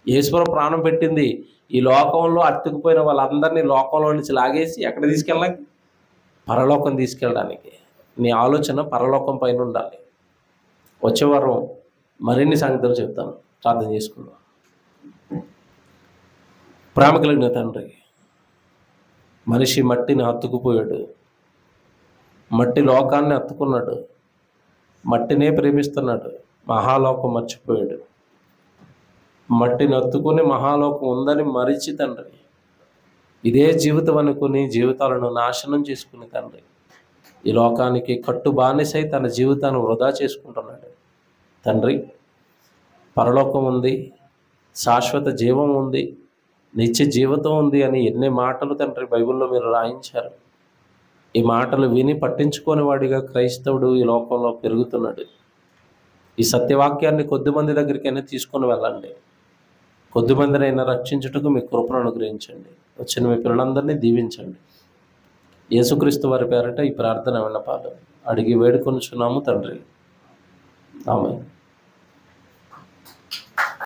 ఈశ్వర ప్రాణం పెట్టింది ఈ లోకంలో అతుక్కుపోయిన వాళ్ళందరినీ లోకంలో నుంచి లాగేసి ఎక్కడ తీసుకెళ్ళాలి? పరలోకం తీసుకెళ్ళడానికి. నీ ఆలోచన పరలోకం పైన ఉండాలి. వచ్చే వారం మరిన్ని సంగతులు చెప్తాను. ప్రార్థన చేసుకుందాం. ప్రేమ కలిగిన తండ్రి, మనిషి మట్టిని హత్తుకుపోయాడు, మట్టి లోకాన్ని హత్తుకున్నాడు, మట్టినే ప్రేమిస్తున్నాడు, మహాలోకం మర్చిపోయాడు. మట్టిని హత్తుకుని మహాలోకం ఉందని మరిచి తండ్రి, ఇదే జీవితం అనుకుని జీవితాలను నాశనం చేసుకుని తండ్రి, ఈ లోకానికి కట్టు బానిసై తన జీవితాన్ని వృధా చేసుకుంటున్నాడు. తండ్రి, పరలోకం ఉంది, శాశ్వత జీవం ఉంది, నిత్య జీవితం ఉంది అని ఎన్ని మాటలు తండ్రి బైబిల్లో మీరు రాయించారు. ఈ మాటలు విని పట్టించుకోని వాడిగా క్రైస్తవుడు ఈ లోకంలో పెరుగుతున్నాడు. ఈ సత్యవాక్యాన్ని కొద్దిమంది దగ్గరికైనా తీసుకొని వెళ్ళండి. కొద్దిమందినైనా రక్షించుటకు మీ కృపను అనుగ్రహించండి. వచ్చిన మీ పిల్లలందరినీ దీవించండి. యేసుక్రీస్తు వారి పేరట ఈ ప్రార్థన విన్నపాలు అడిగి వేడుకొనుచున్నాము తండ్రి. ఆమేన్.